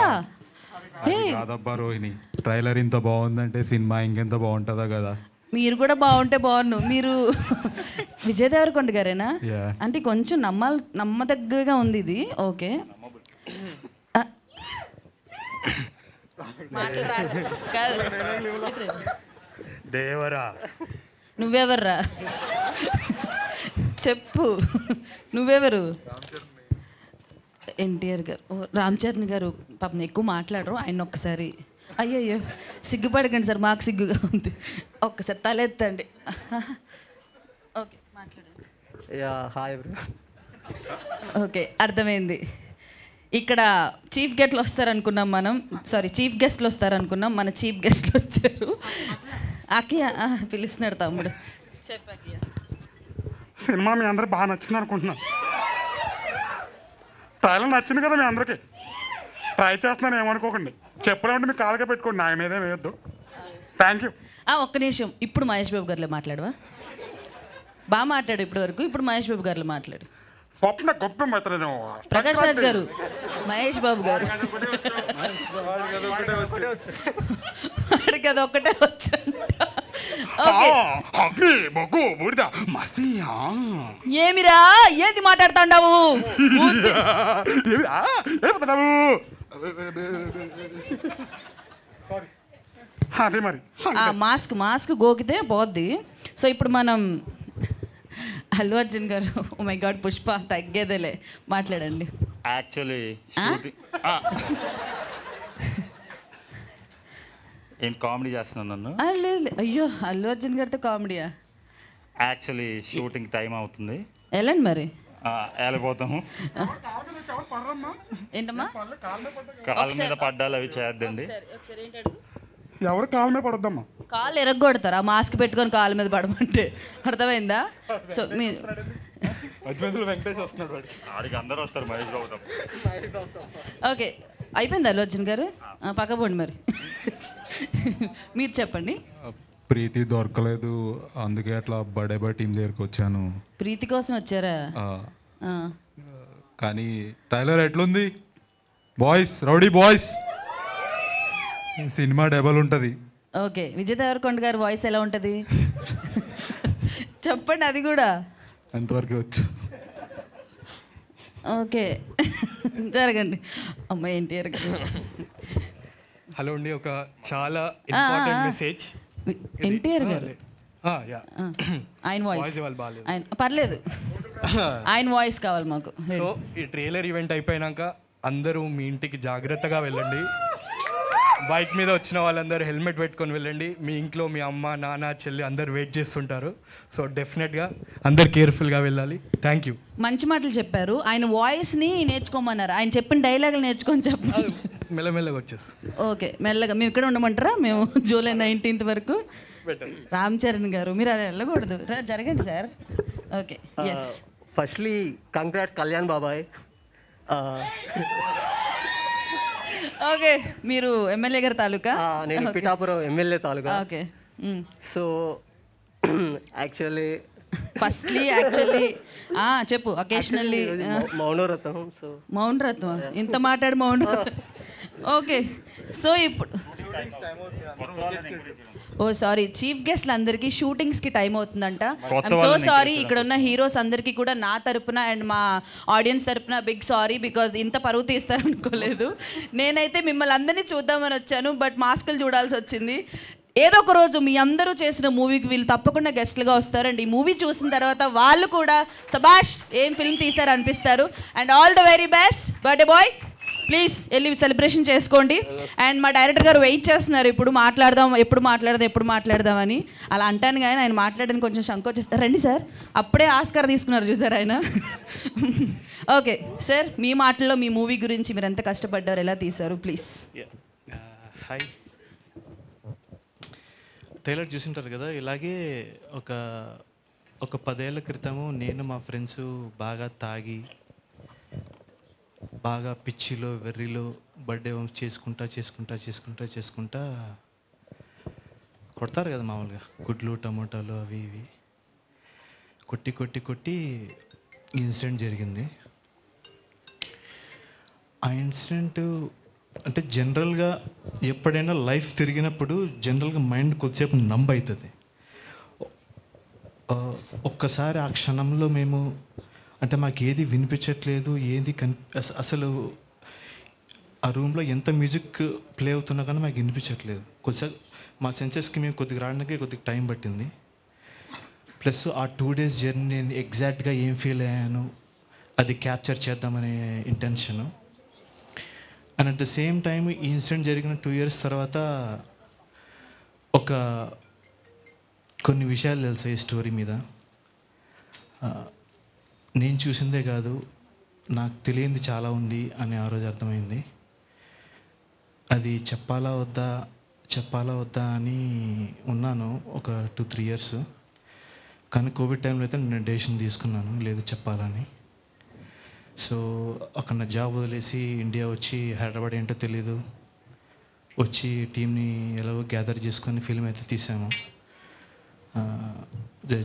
కాదబ్బా రోహిణి, ట్రైలర్ ఇంత బాగుందంటే సినిమా ఇంకెంత బాగుంటుందా కదా. మీరు కూడా బాగుంటే బాగున్నాను. మీరు విజయ్ దేవరకొండ గారేనా? అంటే కొంచెం నమ్మదగ్గగా ఉంది ఇది. ఓకే, దేవరా నువ్వెవర్రా చెప్పు, నువ్వెవరు? ఎన్టీఆర్ గారు, రామ్ చరణ్ గారు పాపం ఎక్కువ మాట్లాడరు, ఆయన ఒక్కసారి. అయ్యయ్యో సిగ్గుపడకండి సార్, మాకు సిగ్గుగా ఉంది. ఒక్కసారి తలెత్తండి. ఓకే మాట్లాడండి. హాయ్. ఓకే అర్థమైంది. ఇక్కడ చీఫ్ గెస్ట్లు వస్తారనుకున్నాం మనం, సారీ చీఫ్ గెస్ట్లు వస్తారనుకున్నాం, మన చీఫ్ గెస్ట్లు వచ్చారు. అకియా పిలుస్తున్నాడు తమ్ముడు. చెప్పకియా, సినిమా మీ అందరికి బాగా నచ్చింది అనుకుంటున్నాను. ట్రైలర్ నచ్చింది కదా మీ అందరికీ. ట్రై చేస్తున్నాను, ఏమనుకోకండి. చెప్పలేమంటే మీ కాళ్ళకే పెట్టుకోండి, నా మీదే వేయొద్దు. Thank you. ఒక్క నిమిషం, ఇప్పుడు మహేష్ బాబు గారిలో మాట్లాడవా? బాగా మాట్లాడు ఇప్పటి వరకు, ఇప్పుడు మహేష్ బాబు గారిలో మాట్లాడు. స్వప్న గొప్ప మాత్రం ప్రకాష్ రాజ్ గారు, మహేష్ బాబు గారు వాడికి అది ఒక్కటే వచ్చంట. ఏమిరా ఏది మాట్లాడుతాండావు? అదే మరి మాస్క్ గోకితే పోద్ది. సో ఇప్పుడు మనం అల్లు అర్జున్ గారు, ఓ మై గాడ్ పుష్ప తగ్గేదేలే, మాట్లాడండి. యాక్చువల్లీ ఏంటి కామెడీ చేస్తున్నాను నన్ను? లేదు, అయ్యో అల్లు అర్జున్ గారితో కామెడీయా? యాక్చువల్లీ షూటింగ్ టైం అవుతుంది, వెళ్ళండి మరి. వెళ్ళిపోతాము. ఏంటమ్మా కాళ్ళ మీద పడ్డాలు అవి చేయొద్దండి. ఎవరు కాళ్ళ మీద పడొద్దమ్మా, కాళ్ళు ఎరగొడతారు ఆ మాస్క్ పెట్టుకొని కాళ్ళ మీద పడమంటే. అర్థమైందా? సో మీరు వెంకటేష్ వస్తున్నాడు, వాడికి అందరూ వస్తారు, మహేష్ బాబు. ఓకే అయిపోయింది అల్లు అర్జున్ గారు, పక్కపోండి మరి. మీరు చెప్పండి. ప్రీతి దొరకలేదు, అందుకే అట్లా బడే టీం దగ్గరికి వచ్చాను. ప్రీతి కోసం వచ్చారా? కానీ ట్రైలర్ ఎట్లుంది boys, rowdy boys? Cinema double ఉంటుంది. ఓకే, విజయ్ దేవరకొండ గారి వాయిస్ ఎలా ఉంటుంది చెప్పండి, అది కూడా ఎంతవరకు వచ్చు. ఓకే జరగండి. అమ్మాయి ఎన్టీఆర్ గారు. హలో అండి, ఒక చాలా ఇంపార్టెంట్ మెసేజ్. ఎన్టీఆర్ గారు ఆయన వాయిస్ ఆయన పర్లేదు, ఆయన వాయిస్ కావాలి మాకు. సో ఈ ట్రైలర్ ఈవెంట్ అయిపోయినాక అందరూ మీ ఇంటికి జాగ్రత్తగా వెళ్ళండి. బైక్ మీద వచ్చిన వాళ్ళందరూ హెల్మెట్ పెట్టుకొని వెళ్ళండి. మీ ఇంట్లో మీ అమ్మ నాన్న చెల్లి అందరు వెయిట్ చేస్తుంటారు. సో డెఫినెట్గా అందరు కేర్ఫుల్గా వెళ్ళాలి. Thank you. మంచి మాటలు చెప్పారు. ఆయన వాయిస్ని నేర్చుకోమన్నారు. ఆయన చెప్పిన డైలాగులు నేర్చుకొని చెప్పారు. మెల్లమెల్లగా వచ్చేస్తాం. ఓకే, మెల్లగా. మేము ఇక్కడ ఉండమంటారా? మేము జూలై 19th వరకు. రామ్ చరణ్ గారు మీరు అలా వెళ్ళకూడదు, జరగండి sir. Okay, yes. Firstly congrats Kalyan బాబాయ్. ఓకే, మీరు ఎమ్మెల్యే గారి తాలూకా? నేను పిఠాపురం ఎమ్మెల్యే తాలూకా. ఓకే. సో యాక్చువల్లీ చెప్పు. అకేషనల్లీ మౌనవ్రతం. సో మౌనరత్నం ఇంత మాట్లాడు మౌనరత్నం. ఓకే, సో ఇప్పుడు సారీ, చీఫ్ గెస్ట్లు అందరికీ షూటింగ్స్కి టైం అవుతుందంట. I'm so sorry. ఇక్కడ ఉన్న హీరోస్ అందరికీ కూడా నా తరపున అండ్ మా ఆడియన్స్ తరపున బిగ్ సారీ, బికాజ్ ఇంత పరువు తీస్తారనుకోలేదు. నేనైతే మిమ్మల్ని అందరినీ చూద్దామని వచ్చాను, బట్ మాస్కులు చూడాల్సి వచ్చింది. ఏదో ఒక రోజు మీ అందరూ చేసిన మూవీకి వీళ్ళు తప్పకుండా గెస్ట్లుగా వస్తారు. అండ్ ఈ మూవీ చూసిన తర్వాత వాళ్ళు కూడా సబాష్ ఏం ఫిల్మ్ తీశారు అనిపిస్తారు. And all the very best birthday boy. Please వెళ్ళి సెలబ్రేషన్ చేసుకోండి. అండ్ మా డైరెక్టర్ గారు వెయిట్ చేస్తున్నారు, ఎప్పుడు మాట్లాడదామని. అలా అంటాను కానీ ఆయన మాట్లాడడానికి కొంచెం సంకోచిస్తారు. రండి సార్, అప్పుడే ఆస్కార్ తీసుకున్నారు చూసారు ఆయన. ఓకే సార్, మీ మాటల్లో మీ మూవీ గురించి మీరు ఎంత కష్టపడ్డారు, ఎలా తీశారు ప్లీజ్. హాయ్. ట్రైలర్ చూసింటారు కదా. ఇలాగే ఒక 10 ఏళ్ల క్రితము నేను మా ఫ్రెండ్స్ బాగా తాగి బాగా పిచ్చిలో వెర్రిలో బర్త్డే చేసుకుంటా కొడతారు కదా మామూలుగా, గుడ్లు టమోటాలు అవి ఇవి కొట్టి ఇన్సిడెంట్ జరిగింది. ఆ ఇన్సిడెంట్ అంటే జనరల్గా ఎప్పుడైనా లైఫ్ తిరిగినప్పుడు జనరల్గా మైండ్ కొద్దిసేపు నంబ్ అవుతుంది. ఒక్కసారి ఆ క్షణంలో మేము అంటే మాకు ఏది వినిపించట్లేదు, ఏది అసలు ఆ రూమ్లో ఎంత మ్యూజిక్ ప్లే అవుతున్నా కానీ మాకు వినిపించట్లేదు. కొద్దిసేపు మా సెన్సెస్కి మేము కొద్దిగా రావడానికి కొద్దిగా టైం పట్టింది. ప్లస్ ఆ 2 days జర్నీ నేను ఎగ్జాక్ట్గా ఏం ఫీల్ అయ్యాను అది క్యాప్చర్ చేద్దామనే intention. And at the same time ఈ ఇన్సిడెంట్ జరిగిన 2 years తర్వాత కొన్ని విషయాలు తెలుసాయి ఈ స్టోరీ మీద. నేను చూసిందే కాదు, నాకు తెలియంది చాలా ఉంది అని ఆ రోజు అర్థమైంది. అది చెప్పాలా వద్దా అని ఉన్నాను ఒక 2-3 years. కానీ కోవిడ్ టైంలో అయితే నేను డెసిషన్ తీసుకున్నాను లేదు చెప్పాలని. సో అక్కడ నా జాబ్ వదిలేసి ఇండియా వచ్చి హైదరాబాద్ ఏంటో తెలీదు వచ్చి టీంని ఎలాగో గ్యాదర్ చేసుకొని ఫిల్మ్ అయితే తీసాము.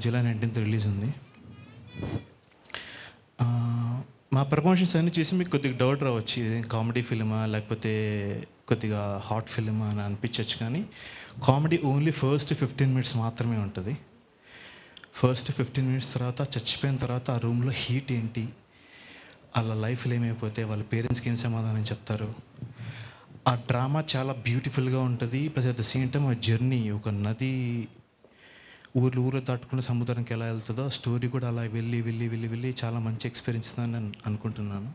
జూలై 19th రిలీజ్ ఉంది. మా ప్రమోషన్స్ అన్నీ చూసి మీకు కొద్దిగా డౌట్ రావచ్చు, ఇది కామెడీ ఫిల్మా లేకపోతే కొద్దిగా హాట్ ఫిల్మా అని అనిపించవచ్చు. కానీ కామెడీ ఓన్లీ ఫస్ట్ 15 minutes మాత్రమే ఉంటుంది. ఫస్ట్ 15 minutes తర్వాత చచ్చిపోయిన తర్వాత ఆ రూమ్లో హీట్ ఏంటి, వాళ్ళ లైఫ్లో ఏమైపోతే వాళ్ళ పేరెంట్స్కి ఏం సమాధానం చెప్తారు, ఆ డ్రామా చాలా బ్యూటిఫుల్గా ఉంటుంది. Plus at the same time ఆ జర్నీ ఒక నది ఊర్లో దాటుకున్న సముద్రానికి ఎలా వెళ్తుందో ఆ స్టోరీ కూడా అలా వెళ్ళి చాలా మంచి ఎక్స్పీరియన్స్ అని నేను అనుకుంటున్నాను.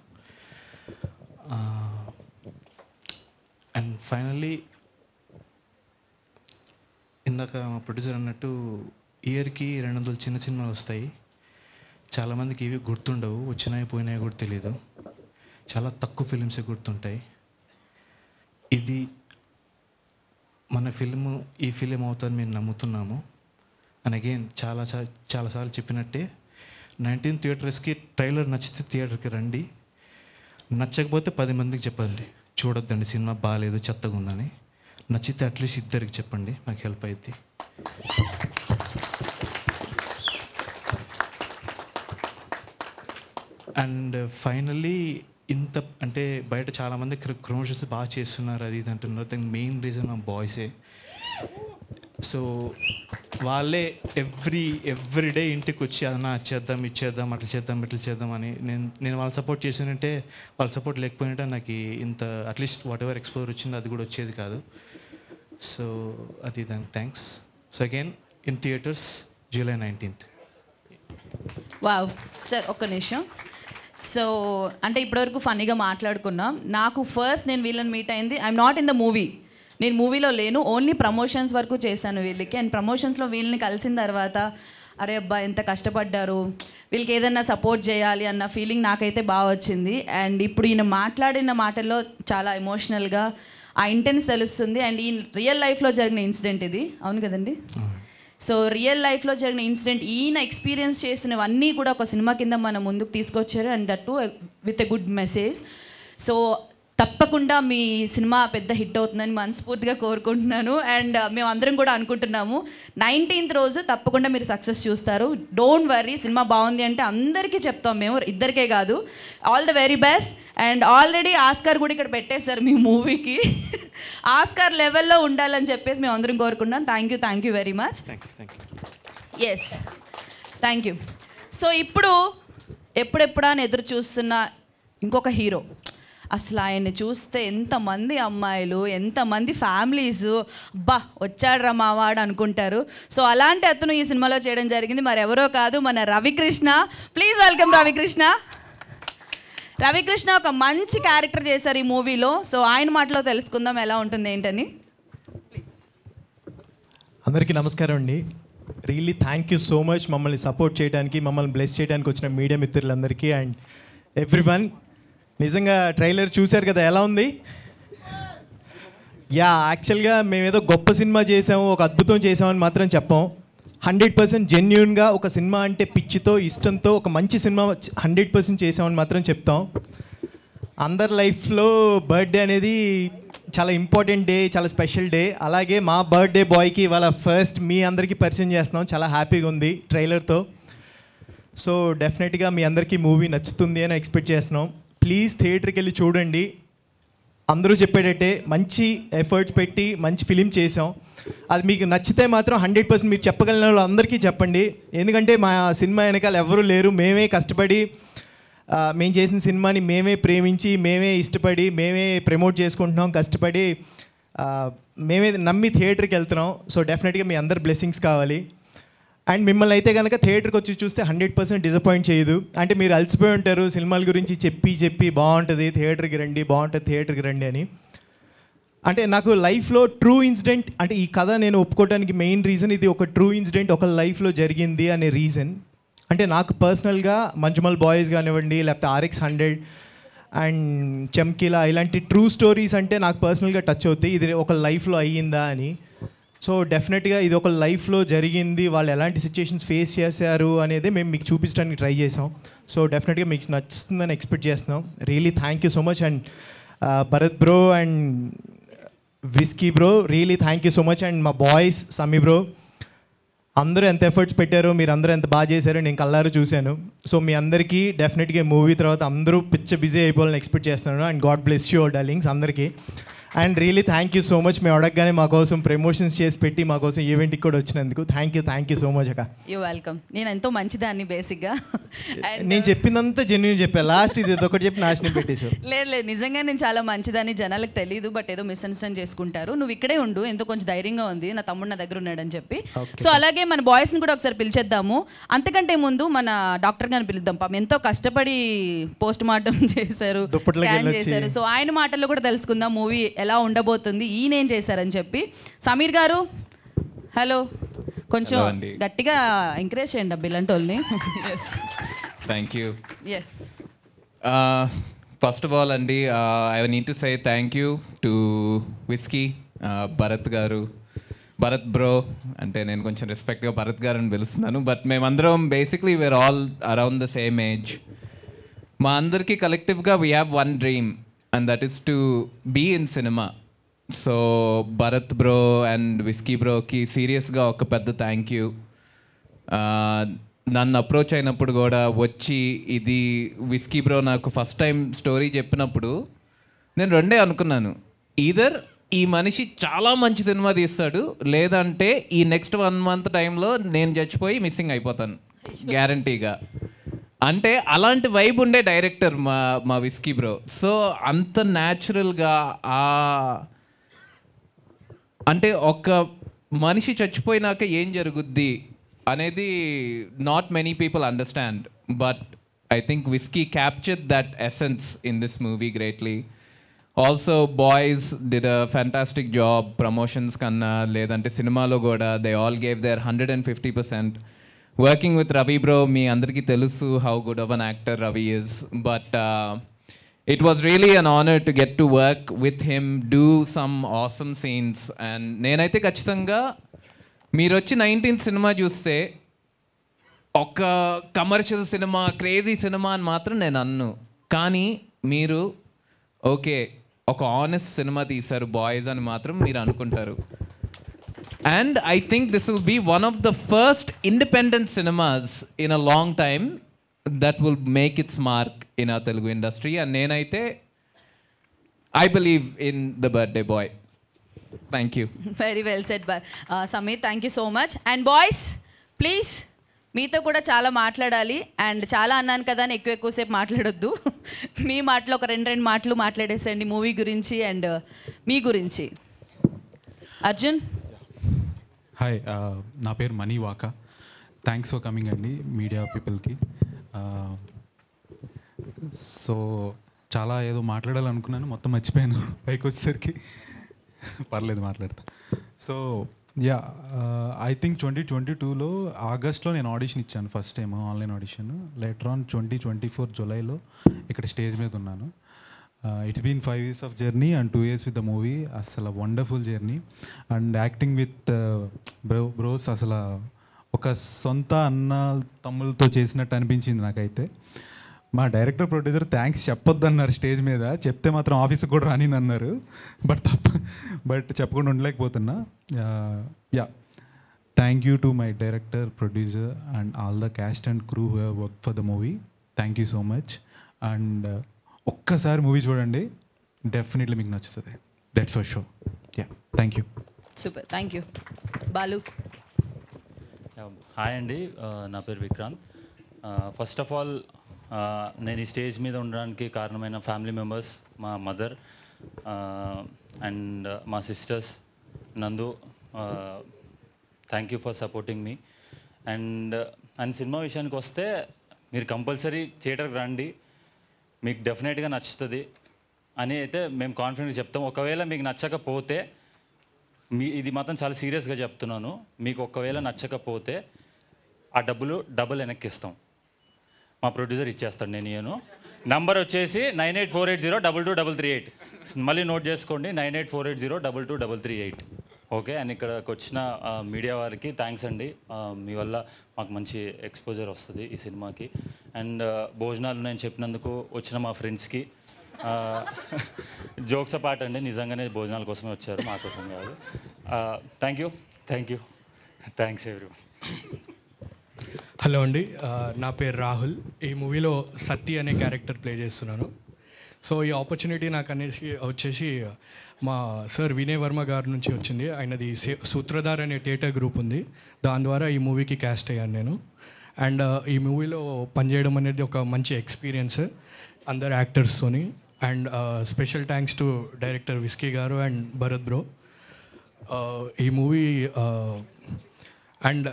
అండ్ ఫైనల్లీ ఇందాక మా ప్రొడ్యూసర్ అన్నట్టు ఇయర్కి 200 చిన్న సినిమాలు వస్తాయి. చాలామందికి ఇవి గుర్తుండవు, వచ్చినాయి పోయినాయి కూడా తెలీదు. చాలా తక్కువ ఫిలిమ్సే గుర్తుంటాయి. ఇది మన ఫిల్ము, ఈ ఫిలిం అవుతుందని మేము నమ్ముతున్నాము. అండ్ అగైన్ చాలాసార్లు చెప్పినట్టే 19 theatersకి ట్రైలర్ నచ్చితే థియేటర్కి రండి, నచ్చకపోతే 10 మందికి చెప్పండి చూడొద్దండి సినిమా బాగాలేదు చెత్తగా ఉందని. నచ్చితే అట్లీస్ట్ 2 చెప్పండి, మాకు హెల్ప్ అవుద్ది. అండ్ ఫైనల్లీ ఇంత అంటే బయట చాలామంది ప్రమోషన్స్ బాగా చేస్తున్నారు అది ఇది అంటున్నారు. దానికి మెయిన్ రీజన్ మా బాయ్సే. సో వాళ్ళే ఎవ్రీ డే ఇంటికి వచ్చి అన్నా చేద్దాం ఇచ్చేద్దాం అట్లా చేద్దాం ఇట్లా చేద్దాం అని నేను వాళ్ళు సపోర్ట్ చేసానంటే, వాళ్ళ సపోర్ట్ లేకపోయినట్టే నాకు ఇంత అట్లీస్ట్ వాట్ ఎవర్ ఎక్స్పోజర్ వచ్చిందో అది కూడా వచ్చేది కాదు. సో అది దానికి thanks. So again in theatres July 19th. Wow sir, ఒక్క నిమిషం. సో అంటే ఇప్పటివరకు ఫన్నీగా మాట్లాడుకున్నాం. నాకు ఫస్ట్ నేను వీళ్ళని మీట్ అయింది, I'm not in the movie, నేను మూవీలో లేను, ఓన్లీ ప్రమోషన్స్ వరకు చేశాను వీళ్ళకి. అండ్ ప్రమోషన్స్లో వీళ్ళని కలిసిన తర్వాత అరే అబ్బా ఎంత కష్టపడ్డారు, వీళ్ళకి ఏదైనా సపోర్ట్ చేయాలి అన్న ఫీలింగ్ నాకైతే బాగా వచ్చింది. అండ్ ఇప్పుడు ఈయన మాట్లాడిన మాటల్లో చాలా ఎమోషనల్గా ఆ ఇంటెన్స్ తెలుస్తుంది. అండ్ ఈ రియల్ లైఫ్లో జరిగిన ఇన్సిడెంట్ ఇది, అవును కదండి? సో రియల్ లైఫ్లో జరిగిన ఇన్సిడెంట్, ఈయన ఎక్స్పీరియన్స్ చేసినవన్నీ కూడా ఒక సినిమా కింద మన ముందుకు తీసుకొచ్చారు. And that to with a good message. So తప్పకుండా మీ సినిమా పెద్ద హిట్ అవుతుందని మనస్ఫూర్తిగా కోరుకుంటున్నాను. అండ్ మేము అందరం కూడా అనుకుంటున్నాము 19th రోజు తప్పకుండా మీరు సక్సెస్ చూస్తారు. డోంట్ వర్రీ, సినిమా బాగుంది అంటే అందరికీ చెప్తాం మేము, ఇద్దరికే కాదు. All the very best. And already Oscar కూడా ఇక్కడ పెట్టేశారు మీ మూవీకి. ఆస్కార్ లెవెల్లో ఉండాలని చెప్పేసి మేము అందరం కోరుకుంటున్నాం. Thank you very much. Yes, thank you. So ఇప్పుడు ఎప్పుడెప్పుడా అని ఎదురు చూస్తున్న ఇంకొక హీరో. అసలు ఆయన్ని చూస్తే ఎంతమంది అమ్మాయిలు, ఎంతమంది ఫ్యామిలీస్ అబ్బా వచ్చాడ్రా మావాడు అనుకుంటారు. సో అలాంటి అతను ఈ సినిమాలో చేయడం జరిగింది, మరి ఎవరో కాదు మన రవికృష్ణ. Please welcome Ravikrishna. రవికృష్ణ ఒక మంచి క్యారెక్టర్ చేశారు ఈ మూవీలో. సో ఆయన మాటలో తెలుసుకుందాం ఎలా ఉంటుంది ఏంటని. అందరికీ నమస్కారం అండి. Really thank you so much మమ్మల్ని సపోర్ట్ చేయడానికి, మమ్మల్ని బ్లెస్ చేయడానికి వచ్చిన మీడియా మిత్రులందరికీ అండ్ ఎవ్రీవన్. నిజంగా ట్రైలర్ చూశారు కదా, ఎలా ఉంది? యాక్చువల్గా మేమేదో గొప్ప సినిమా చేసాము, ఒక అద్భుతం చేసామని మాత్రం చెప్పాం. 100% జెన్యూన్గా ఒక సినిమా అంటే పిచ్చితో, ఇష్టంతో ఒక మంచి సినిమా 100% చేసామని మాత్రం చెప్తాం. అందరి లైఫ్లో బర్త్డే అనేది చాలా ఇంపార్టెంట్ డే, చాలా స్పెషల్ డే. అలాగే మా బర్త్డే బాయ్కి ఇవాళ ఫస్ట్ మీ అందరికీ పరిచయం చేస్తున్నాం. చాలా హ్యాపీగా ఉంది ట్రైలర్తో. సో డెఫినెట్గా మీ అందరికీ మూవీ నచ్చుతుంది అని ఎక్స్పెక్ట్ చేస్తున్నాం. ప్లీజ్ థియేటర్కి వెళ్ళి చూడండి. అందరూ చెప్పేటట్టే మంచి ఎఫర్ట్స్ పెట్టి మంచి ఫిలిం చేసాం. అది మీకు నచ్చితే మాత్రం 100% మీరు చెప్పగలిగిన వాళ్ళు అందరికీ చెప్పండి. ఎందుకంటే మా సినిమా వెనకాల ఎవరూ లేరు, మేమే కష్టపడి మేము చేసిన సినిమాని మేమే ప్రేమించి, మేమే ఇష్టపడి, మేమే ప్రమోట్ చేసుకుంటున్నాం, కష్టపడి మేమే నమ్మి థియేటర్కి వెళ్తున్నాం. సో డెఫినెట్గా మీ అందరి బ్లెస్సింగ్స్ కావాలి. అండ్ మిమ్మల్ని అయితే కనుక థియేటర్కి వచ్చి చూస్తే 100% డిసప్పాయింట్ చేయదు. అంటే మీరు అలసిపోయి ఉంటారు సినిమాల గురించి చెప్పి బాగుంటుంది థియేటర్కి రండి, బాగుంటుంది థియేటర్కి రండి అని. అంటే నాకు లైఫ్లో ట్రూ ఇన్సిడెంట్, అంటే ఈ కథ నేను ఒప్పుకోవడానికి మెయిన్ రీజన్ ఇది ఒక ట్రూ ఇన్సిడెంట్ ఒక లైఫ్లో జరిగింది అనే రీజన్. అంటే నాకు పర్సనల్గా మంజుమల్ బాయ్స్ కానివ్వండి, లేకపోతే RX100 అండ్ చమ్కీలా ఇలాంటి ట్రూ స్టోరీస్ అంటే నాకు పర్సనల్గా టచ్ అవుతాయి. ఇది ఒక లైఫ్లో అయ్యిందా అని. సో డెఫినెట్గా ఇది ఒక లైఫ్లో జరిగింది, వాళ్ళు ఎలాంటి సిచ్యుయేషన్స్ ఫేస్ చేశారు అనేది మేము మీకు చూపించడానికి ట్రై చేసాం. సో డెఫినెట్గా మీకు నచ్చుతుందని ఎక్స్పెక్ట్ చేస్తున్నాం. Really thank you so much. And Bharat bro and whisky bro, really thank you so much. And మా బాయ్స్ సమీ బ్రో, అందరూ ఎంత ఎఫర్ట్స్ పెట్టారో, మీరు అందరూ ఎంత బాగా చేశారో నేను కళ్ళారు చూశాను. సో మీ అందరికీ డెఫినెట్గా మూవీ తర్వాత అందరూ బిజీ అయిపోవాలని ఎక్స్పెక్ట్ చేస్తున్నాను. And God bless you darlings అందరికీ. And really thank you so much. మేము అడగగానే మా కోసం ప్రమోషన్స్ చేసి పెట్టి మా కోసం ఈవెంట్కి కూడా వచ్చినందుకు థ్యాంక్ యూ సో మచ్ అక్క. You welcome. నేను ఎంతో మంచిదాన్ని బేసిక్గా. నేను చెప్పిందంతా జెన్యూన్ చెప్పాను, లాస్ట్ ఇది ఒకటి చెప్పి నాశనం పెట్టేశారు. లేదు నిజంగా నేను చాలా మంచిదాన్ని, జనాలకు తెలియదు, బట్ ఏదో మిస్అండర్స్టాండ్ చేసుకుంటారు. నువ్వు ఇక్కడే ఉండు, ఎంతో కొంచెం ధైర్యంగా ఉంది, నా తమ్ముడు నా దగ్గర ఉన్నాడని చెప్పి. సో అలాగే మన బాయ్స్ని కూడా ఒకసారి పిలిచేద్దాము. అంతకంటే ముందు మన డాక్టర్ గారిని పిలుద్దాం. పాపం ఎంతో కష్టపడి పోస్ట్ మార్టం చేశారు, స్కాన్ చేశారు. సో ఆయన మాటల్లో కూడా తెలుసుకుందాం మూవీ ఎలా ఉండబోతుంది, ఈయనేం చేశారని చెప్పి. సమీర్ గారు హలో, కొంచెం గట్టిగా ఎంకరేజ్ చేయండి అబ్బా ఇలాంటి వాళ్ళని. Thank you. First of all అండి, I need to say thank you to Whisky, Bharat garu, Bharat bro అంటే నేను కొంచెం రెస్పెక్ట్గా భరత్ గారు అని పిలుస్తున్నాను. బట్ మేమందరం basically we are all around the same age. మా అందరికీ కలెక్టివ్గా we have one dream and that is to be in cinema. So Bharat bro and Whisky బ్రోకి సీరియస్గా ఒక పెద్ద థ్యాంక్ యూ. నన్ను అప్రోచ్ అయినప్పుడు కూడా వచ్చి, ఇది విస్కీ బ్రో నాకు ఫస్ట్ టైం స్టోరీ చెప్పినప్పుడు నేను రెండే అనుకున్నాను, ఈదర్ ఈ మనిషి చాలా మంచి సినిమా తీస్తాడు, లేదంటే ఈ నెక్స్ట్ 1 month టైంలో నేను చచ్చిపోయి మిస్సింగ్ అయిపోతాను గ్యారంటీగా. అంటే అలాంటి వైబ్ ఉండే డైరెక్టర్ మా విస్కీ బ్రో. సో అంత న్యాచురల్గా అంటే ఒక మనిషి చచ్చిపోయినాక ఏం జరుగుద్ది అనేది not many people understand, but I think Whisky captured that essence in this movie greatly. Also boys did a fantastic job promotions కన్నా లేదంటే సినిమాలో కూడా they all gave their 150%. Working with Ravi bro, మీ అందరికీ తెలుసు how good of an actor Ravi is, but it was really an honor to get to work with him, do some awesome scenes. And నేనైతే ఖచ్చితంగా మీరు వచ్చి 19th సినిమా చూస్తే ఒక commercial cinema crazy cinema అని మాత్రం నేను అన్ను, కానీ మీరు ఓకే ఒక ఆనెస్ట్ సినిమా తీశారు బాయ్స్ అని మాత్రం మీరు అనుకుంటారు. And I think this will be one of the first independent cinemas in a long time that will make its mark in our Telugu industry. And nenaithe I believe in the birthday boy. Thank you. Very well said, Sameer, thank you so much. And boys, please మీతో కూడా చాలా మాట్లాడాలి. And చాలా అన్నాను కదా అని ఎక్కువసేపు మాట్లాడొద్దు. మీ మాటలో ఒక రెండు మాటలు మాట్లాడేసేయండి మూవీ గురించి అండ్ మీ గురించి. అర్జున్. హాయ్, నా పేరు Mani Vaka. Thanks for coming అండి మీడియా పీపుల్కి. సో చాలా ఏదో మాట్లాడాలనుకున్నాను, మొత్తం మర్చిపోయాను పైకి వచ్చేసరికి. పర్లేదు మాట్లాడతా. సో యా, ఐ థింక్ 2022లో ఆగస్ట్లో నేను ఆడిషన్ ఇచ్చాను first time, online audition. Later on 2024 జూలైలో ఇక్కడ స్టేజ్ మీద ఉన్నాను. It's been 5 years of journey and 2 years with the movie. అసలు wonderful journey. And acting with bros అసలు ఒక సొంత అన్న తమ్ములతో చేసినట్టు అనిపించింది నాకైతే. మా డైరెక్టర్ ప్రొడ్యూసర్ థ్యాంక్స్ చెప్పొద్దు అన్నారు స్టేజ్ మీద, చెప్తే మాత్రం ఆఫీస్కి కూడా రాని అన్నారు. బట్ చెప్పకుండా ఉండలేకపోతున్నా. Yeah, thank you to my director, producer and all the cast and crew who have work for the movie. Thank you so much. And ఒక్కసారి మూవీ చూడండి, డెఫినెట్లీ మీకు నచ్చుతుంది. That's for sure. Yeah, thank you. Super, thank you. Balu. Hi అండి, నా పేరు Vikrant. First of all నేను ఈ stage మీద ఉండడానికి కారణమైన ఫ్యామిలీ మెంబర్స్, మా మదర్ అండ్ మా సిస్టర్స్, నందు, thank you for supporting me. And cinema విషయానికి వస్తే మీరు కంపల్సరీ థియేటర్కి రండి, మీకు డెఫినెట్గా నచ్చుతుంది అని అయితే మేము కాన్ఫిడెంట్గా చెప్తాం. ఒకవేళ మీకు నచ్చకపోతే, ఇది మాత్రం చాలా సీరియస్గా చెప్తున్నాను, మీకు ఒకవేళ నచ్చకపోతే ఆ డబుల్ వెనక్కి ఇస్తాం. మా ప్రొడ్యూసర్ ఇచ్చేస్తాడు, నేను నంబర్ వచ్చేసి 9848022338. మళ్ళీ నోట్ చేసుకోండి, 9848022338. ఓకే. అండ్ ఇక్కడికి వచ్చిన మీడియా వారికి థ్యాంక్స్ అండి, మీ వల్ల మాకు మంచి ఎక్స్పోజర్ వస్తుంది ఈ సినిమాకి. అండ్ భోజనాలు నేను చెప్పినందుకు వచ్చిన మా ఫ్రెండ్స్కి జోక్స్ అపార్ట్ అండి, నిజంగానే భోజనాల కోసమే వచ్చారు, మా కోసం కాదు. Thank you, thanks everyone. Hello అండి, నా పేరు రాహుల్. ఈ మూవీలో సత్తి అనే క్యారెక్టర్ ప్లే చేస్తున్నాను. సో ఈ ఆపర్చునిటీ నాకు అనేసి వచ్చేసి మా సార్ వినయ్ వర్మ గారి నుంచి వచ్చింది. ఆయనది సూత్రధార్ అనే థియేటర్ గ్రూప్ ఉంది, దాని ద్వారా ఈ మూవీకి క్యాస్ట్ అయ్యాను నేను. అండ్ ఈ మూవీలో పనిచేయడం అనేది ఒక మంచి ఎక్స్పీరియన్స్ అందరు యాక్టర్స్తోని. And special thanks to director Whisky garu and Bharat bro. ఈ మూవీ అండ్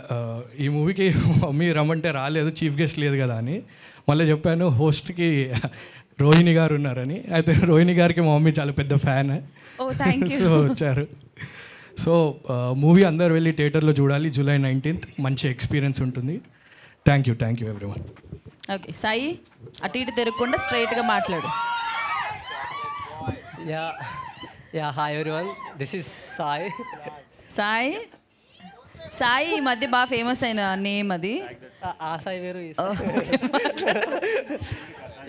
ఈ మూవీకి మమ్మీ రమ్మంటే రాలేదు, చీఫ్ గెస్ట్ లేదు కదా అని. మళ్ళీ చెప్పాను హోస్ట్కి రోహిణి గారు ఉన్నారని. అయితే రోహిణి గారికి మా మమ్మీ చాలా పెద్ద ఫ్యాన్, సో వచ్చారు. సో మూవీ అందరు వెళ్ళి థియేటర్లో చూడాలి. July 19th మంచి ఎక్స్పీరియన్స్ ఉంటుంది. Thank you everyone. Okay Sai, అటు ఇటు తిరగకుండా స్ట్రైట్గా మాట్లాడు. Yeah hi everyone, this is Sai. Sai ఈ మధ్య బాగా ఫేమస్ అయిన నేమ్ అది. ఆ సాయి వేరు.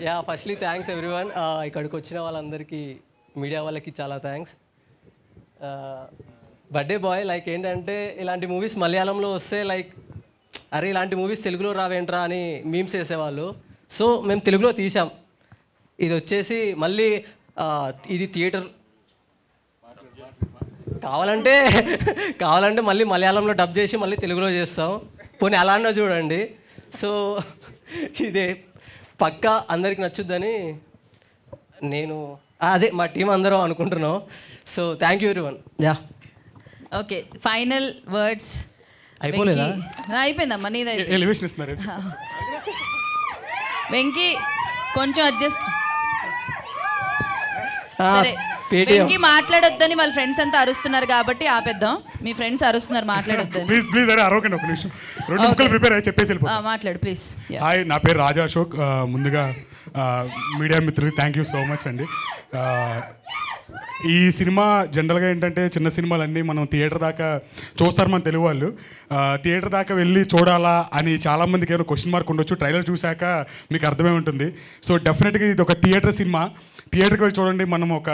Yeah, firstly thanks everyone. ఇక్కడికి వచ్చిన వాళ్ళందరికీ, మీడియా వాళ్ళకి చాలా థ్యాంక్స్. బర్త్డే బాయ్ లైక్ ఏంటంటే, ఇలాంటి మూవీస్ మలయాళంలో వస్తే లైక్ అరే ఇలాంటి మూవీస్ తెలుగులో రావేంట్రా అని మీమ్స్ వేసేవాళ్ళు. సో మేము తెలుగులో తీసాం. ఇది వచ్చేసి మళ్ళీ ఇది థియేటర్ కావాలంటే మళ్ళీ మలయాళంలో డబ్ చేసి మళ్ళీ తెలుగులో చేస్తాం. పోనీ అలానే చూడండి. సో ఇదే పక్కా అందరికి నచ్చుద్దని నేను అదే మా టీం అందరం అనుకుంటున్నాం. So thank you everyone. Yeah, okay. Final words అయిపోలేదా? అయిపోయిందమ్మా, నీది వెంకీ కొంచెం అడ్జస్ట్. సరే పేటిఎం వెంకీ మాట్లాడొద్దని వాళ్ళ ఫ్రెండ్స్ అంతా అరుస్తున్నారు కాబట్టి ఆపేద్దాం. మీ ఫ్రెండ్స్ అరుస్తున్నారు మాట్లాడొద్దని. ప్లీజ్ అరే అరవకండి, ఒక నిమిషం 2 ముక్కలు ప్రిపేర్ అయ్యి చెప్పేసి వెళ్ళిపో. మాట్లాడు ప్లీజ్. హాయ్, నా పేరు రాజా అశోక్. ముందుగా మీడియా మిత్రులకి థ్యాంక్ యూ సో మచ్ అండి. ఈ సినిమా జనరల్గా ఏంటంటే చిన్న సినిమాలన్నీ మనం థియేటర్ దాకా చూస్తారు మన తెలుగు వాళ్ళు. థియేటర్ దాకా వెళ్ళి చూడాలా అని చాలామందికి ఏమైనా క్వశ్చన్ మార్క్ ఉండొచ్చు. ట్రైలర్ చూశాక మీకు అర్థమై ఉంటుంది. సో డెఫినెట్గా ఇది ఒక థియేటర్ సినిమా. థియేటర్కి వెళ్ళి చూడండి. మనం ఒక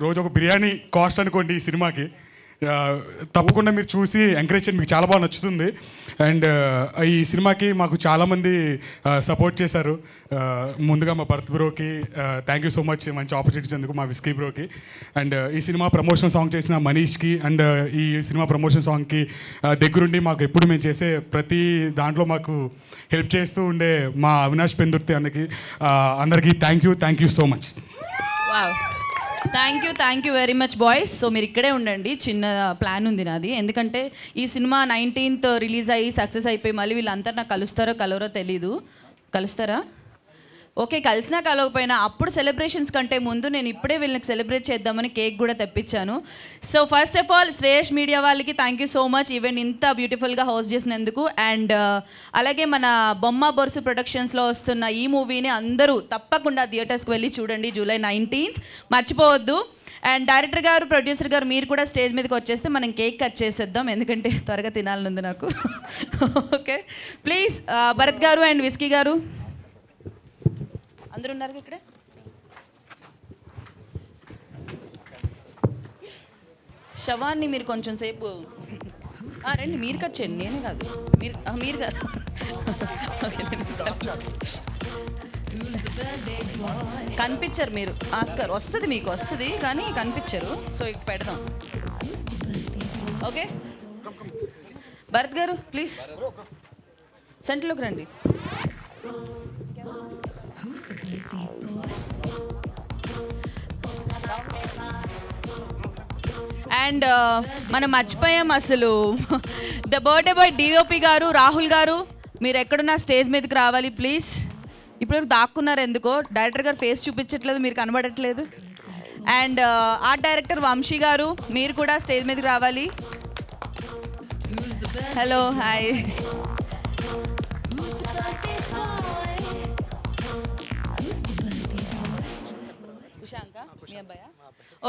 రోజు ఒక బిర్యానీ కాస్ట్ అనుకోండి ఈ సినిమాకి. తప్పకుండా మీరు చూసి ఎంకరేజ్ చేయండి, మీకు చాలా బాగా నచ్చుతుంది. అండ్ ఈ సినిమాకి మాకు చాలామంది సపోర్ట్ చేశారు. ముందుగా మా భరత్ బ్రోకి థ్యాంక్ యూ సో మచ్, మంచి ఆపర్చునిటీ ఇచ్చేందుకు. మా విస్కీ బ్రోకి అండ్ ఈ సినిమా ప్రమోషన్ సాంగ్ చేసిన మనీష్కి అండ్ ఈ సినిమా ప్రమోషన్ సాంగ్కి దగ్గరుండి మాకు ఎప్పుడు మేము చేసే ప్రతి దాంట్లో మాకు హెల్ప్ చేస్తూ ఉండే మా అవినాష్ పెందుర్తి అన్నకి అందరికీ thank you so much. Thank you very much boys. So మీరు ఇక్కడే ఉండండి, చిన్న ప్లాన్ ఉంది నాది. ఎందుకంటే ఈ సినిమా 19th రిలీజ్ అయ్యి సక్సెస్ అయిపోయి మళ్ళీ వీళ్ళంతా నాకు కలుస్తారో కలవరో తెలీదు. కలుస్తారా? ఓకే, కలిసినా కలవకపోయినా అప్పుడు సెలబ్రేషన్స్ కంటే ముందు నేను ఇప్పుడే వీళ్ళకి సెలబ్రేట్ చేద్దామని కేక్ కూడా తెప్పించాను. So first of all Shreyas media వాళ్ళకి thank you so much, event ఇంత బ్యూటిఫుల్గా హోస్ట్ చేసినందుకు. అండ్ అలాగే మన బొమ్మ బొరుసు ప్రొడక్షన్స్లో వస్తున్న ఈ మూవీని అందరూ తప్పకుండా థియేటర్స్కి వెళ్ళి చూడండి. జూలై 19th మర్చిపోవద్దు. అండ్ డైరెక్టర్ గారు, ప్రొడ్యూసర్ గారు మీరు కూడా స్టేజ్ మీదకి వచ్చేస్తే మనం కేక్ కట్ చేసేద్దాం, ఎందుకంటే త్వరగా తినాలనుంది నాకు. ఓకే ప్లీజ్ భరత్ గారు అండ్ విస్కీ గారు అందరూ ఉన్నారు ఇక్కడ. శవాన్ని మీరు కొంచెం సేపు రండి, మీరు కట్ చేయండి, నేనే కాదు, మీరు కాదు. కనిపించరు మీరు. ఆస్కార్ వస్తుంది, మీకు వస్తుంది కానీ కనిపించరు. సో ఇక పెడదాం. ఓకే భరత్ గారు ప్లీజ్ సెంటర్లోకి రండి. అండ్ మనం మర్చిపోయాం అసలు, ద బర్త్డే బాయ్ డిఓపి గారు, రాహుల్ గారు మీరు ఎక్కడున్నా స్టేజ్ మీదకి రావాలి ప్లీజ్. ఇప్పుడు దాక్కున్నారు ఎందుకో, డైరెక్టర్ గారు ఫేస్ చూపించట్లేదు, మీరు కనబడట్లేదు. అండ్ ఆర్ట్ డైరెక్టర్ వంశీ గారు మీరు కూడా స్టేజ్ మీదకి రావాలి. Hello hi.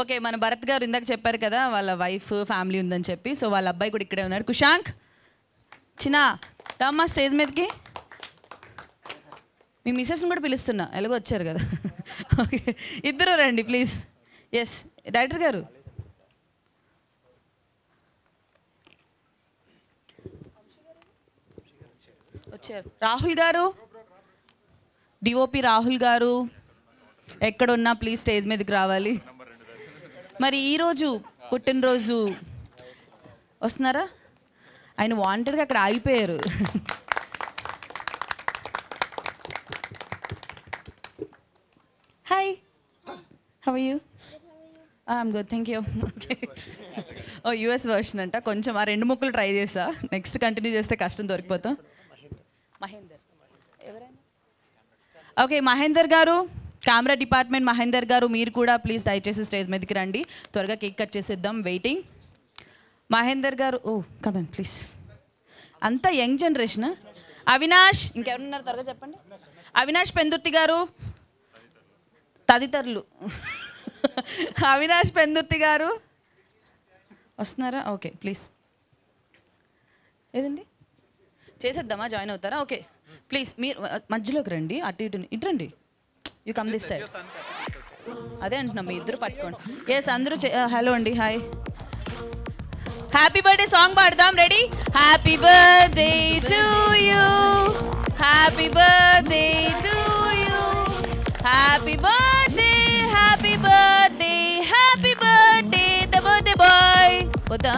ఓకే, మన భరత్ గారు ఇందాక చెప్పారు కదా వాళ్ళ వైఫ్ ఫ్యామిలీ ఉందని చెప్పి. సో వాళ్ళ అబ్బాయి కూడా ఇక్కడే ఉన్నాడు. కుషాంక్ చిన్న తమ్మా స్టేజ్ మీదకి. మీ మిసెస్ని కూడా పిలుస్తున్నా, ఎలాగో వచ్చారు కదా. ఓకే ఇద్దరు రండి ప్లీజ్. ఎస్ డైరెక్టర్ గారు వచ్చారు. రాహుల్ గారు, డిఓపి రాహుల్ గారు ఎక్కడున్నా ప్లీజ్ స్టేజ్ మీదకి రావాలి. మరి ఈరోజు పుట్టినరోజు వస్తున్నారా? ఆయన వాంటెడ్గా అక్కడ ఆగిపోయారు. Hi, how are you? I'm good thank you. Okay ఓ యూఎస్ వర్షన్ అంట, కొంచెం ఆ 2 ముక్కలు ట్రై చేసా, నెక్స్ట్ కంటిన్యూ చేస్తే కష్టం దొరికిపోతాం. మహేందర్ ఎవరైనా? ఓకే మహేందర్ గారు, కెమెరా డిపార్ట్మెంట్ మహేందర్ గారు మీరు కూడా ప్లీజ్ దయచేసి స్టేజ్ మీదకి రండి, త్వరగా కేక్ కట్ చేసేద్దాం. వెయిటింగ్. మహేందర్ గారు ఓ కమన్ ప్లీజ్. అంతా యంగ్ జనరేషన్. అవినాష్, ఇంకెవరున్నారు త్వరగా చెప్పండి. అవినాష్ పెందుర్తి గారు, తదితరులు. అవినాష్ పెందుర్తి గారు వస్తున్నారా? Okay please. ఏదండి చేసేద్దామా? జాయిన్ అవుతారా? ఓకే ప్లీజ్ మీరు మధ్యలోకి రండి, అటు ఇటు రండి. You come this side. అదే అంటున్నాం, మీ ఇద్దరు పట్టుకోండి. ఎస్ అందరూ హలో అండి, హాయ్. హ్యాపీ బర్త్డే సాంగ్ పాడదాం. Ready? Happy birthday to you, happy birthday to you, happy birthday, happy birthday, happy birthday the birthday bye. వద్దా?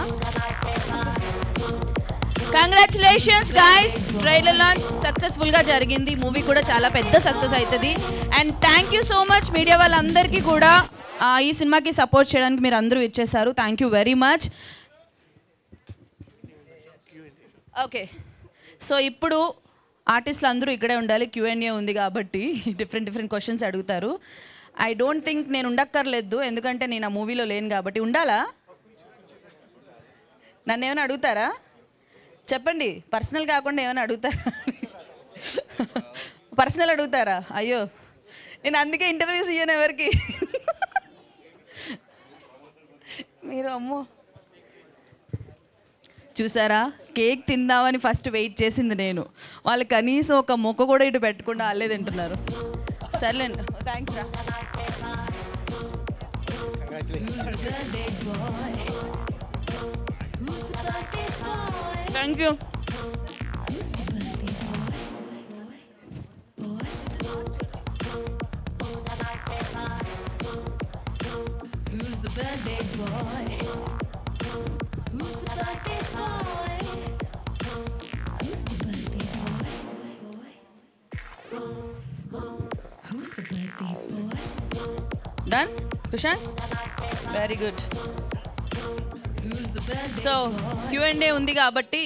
కంగ్రాచులేషన్స్ గైస్, ట్రైలర్ లాంచ్ సక్సెస్ఫుల్గా జరిగింది. మూవీ కూడా చాలా పెద్ద సక్సెస్ అవుతుంది. And thank you so much media వాళ్ళందరికీ కూడా ఈ సినిమాకి సపోర్ట్ చేయడానికి మీరు అందరూ ఇచ్చేసారు. Thank you very much. Okay so ఇప్పుడు ఆర్టిస్టులు అందరూ ఇక్కడే ఉండాలి, Q&A ఉంది కాబట్టి డిఫరెంట్ క్వశ్చన్స్ అడుగుతారు. ఐ డోంట్ థింక్ నేను ఉండక్కర్లేదు, ఎందుకంటే నేను ఆ మూవీలో లేను కాబట్టి. ఉండాలా? నన్ను ఏమైనా అడుగుతారా? చెప్పండి, పర్సనల్ కాకుండా ఏమైనా అడుగుతారా? పర్సనల్ అడుగుతారా? అయ్యో, నేను అందుకే ఇంటర్వ్యూస్ ఇయ్యను ఎవరికి. మీరు అమ్మో చూసారా, కేక్ తిందామని ఫస్ట్ వెయిట్ చేసింది నేను, వాళ్ళు కనీసం ఒక మొక్క కూడా ఇటు పెట్టకుండా వాళ్ళే తింటున్నారు. సర్లేండి, థ్యాంక్స్ రా. Thank you. Done cushion, very good. So Q&A ఉంది కాబట్టి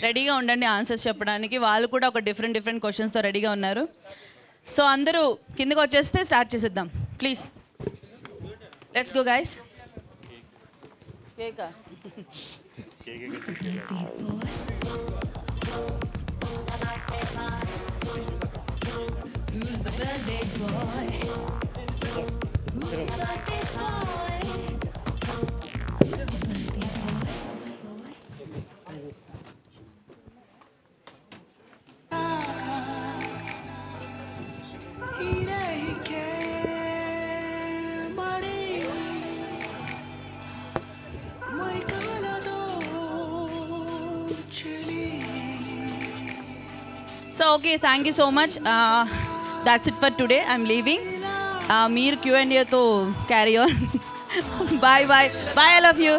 రెడీగా ఉండండి ఆన్సర్స్ చెప్పడానికి. వాళ్ళు కూడా ఒక డిఫరెంట్ క్వశ్చన్స్తో రెడీగా ఉన్నారు. సో అందరూ కిందకు వచ్చేస్తే స్టార్ట్ చేసేద్దాం ప్లీజ్. Let's go guys. కేకా So okay, thank you so much. That's it for today. I'm leaving. Meer Q&A to carry on. Bye bye. Bye, I love you.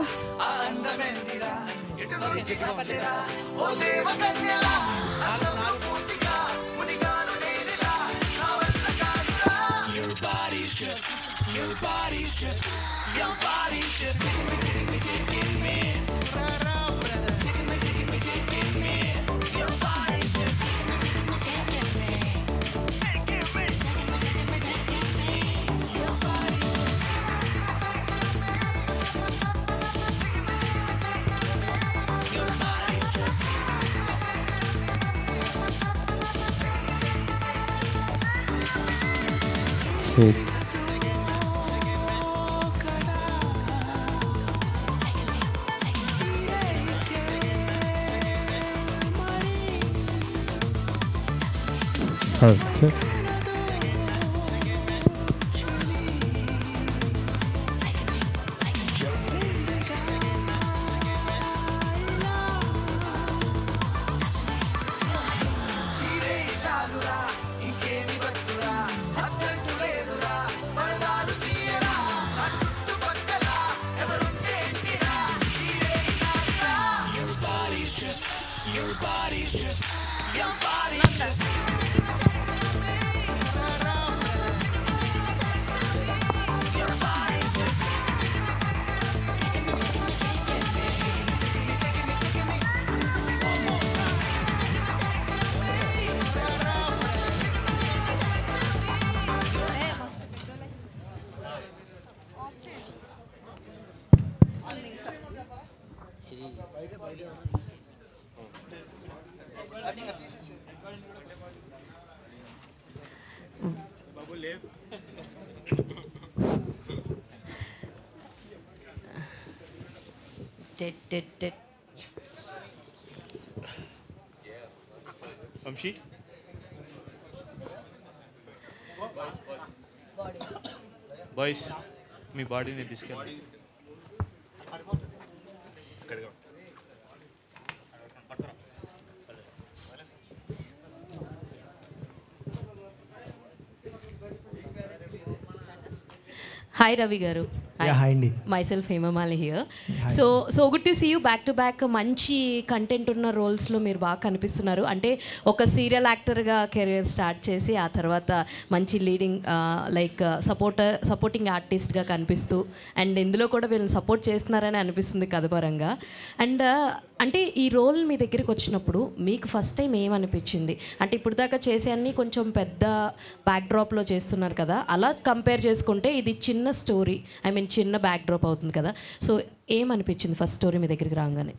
Vamshi boys మీ బాడీని తీసుకెళ్ళండి. హాయ్ రవి గారు, Yeah, hi అండి. Myself Hemamali here. So good to see you back to back. మంచి content ఉన్న రోల్స్లో మీరు బాగా కనిపిస్తున్నారు. అంటే ఒక సీరియల్ యాక్టర్గా కెరీర్ స్టార్ట్ చేసి ఆ తర్వాత మంచి లీడింగ్ లైక్ సపోర్టింగ్ ఆర్టిస్ట్గా కనిపిస్తూ అండ్ ఇందులో కూడా వీళ్ళని సపోర్ట్ చేస్తున్నారని అనిపిస్తుంది కథపరంగా. అండ్ అంటే ఈ రోల్ మీ దగ్గరికి వచ్చినప్పుడు మీకు ఫస్ట్ టైం ఏమనిపించింది? అంటే ఇప్పుడు దాకా చేసే అన్నీ కొంచెం పెద్ద బ్యాక్డ్రాప్లో చేస్తున్నారు కదా, అలా కంపేర్ చేసుకుంటే ఇది చిన్న స్టోరీ, చిన్న బ్యాక్డ్రాప్ అవుతుంది కదా. సో ఏమనిపించింది ఫస్ట్ స్టోరీ మీ దగ్గరికి రాగానే?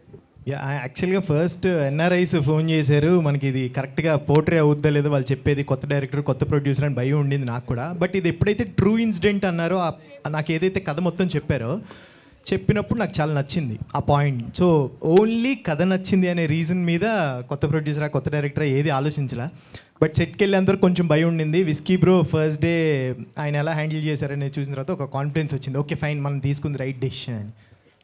యాక్చువల్గా ఫస్ట్ ఎన్ఆర్ఐస్ ఫోన్ చేశారు, మనకి ఇది కరెక్ట్గా పోర్ట్రే అవుద్దా లేదో వాళ్ళు చెప్పేది, కొత్త డైరెక్టర్ కొత్త ప్రొడ్యూసర్ అని భయం ఉండింది నాకు కూడా. బట్ ఇది ఎప్పుడైతే ట్రూ ఇన్సిడెంట్ అన్నారో, నాకు ఏదైతే కథ మొత్తం చెప్పినప్పుడు నాకు చాలా నచ్చింది ఆ పాయింట్. సో ఓన్లీ కథ నచ్చింది అనే రీజన్ మీద కొత్త ప్రొడ్యూసరా కొత్త డైరెక్టరా ఏది ఆలోచించలా. బట్ సెట్కి వెళ్ళేందరూ కొంచెం భయం ఉండింది. విస్కీ బ్రో ఫస్ట్ డే ఆయన ఎలా హ్యాండిల్ చేశారని చూసిన తర్వాత ఒక కాన్ఫిడెన్స్ వచ్చింది, ఓకే ఫైన్ మనం తీసుకుంది రైట్ డెసిషన్ అని.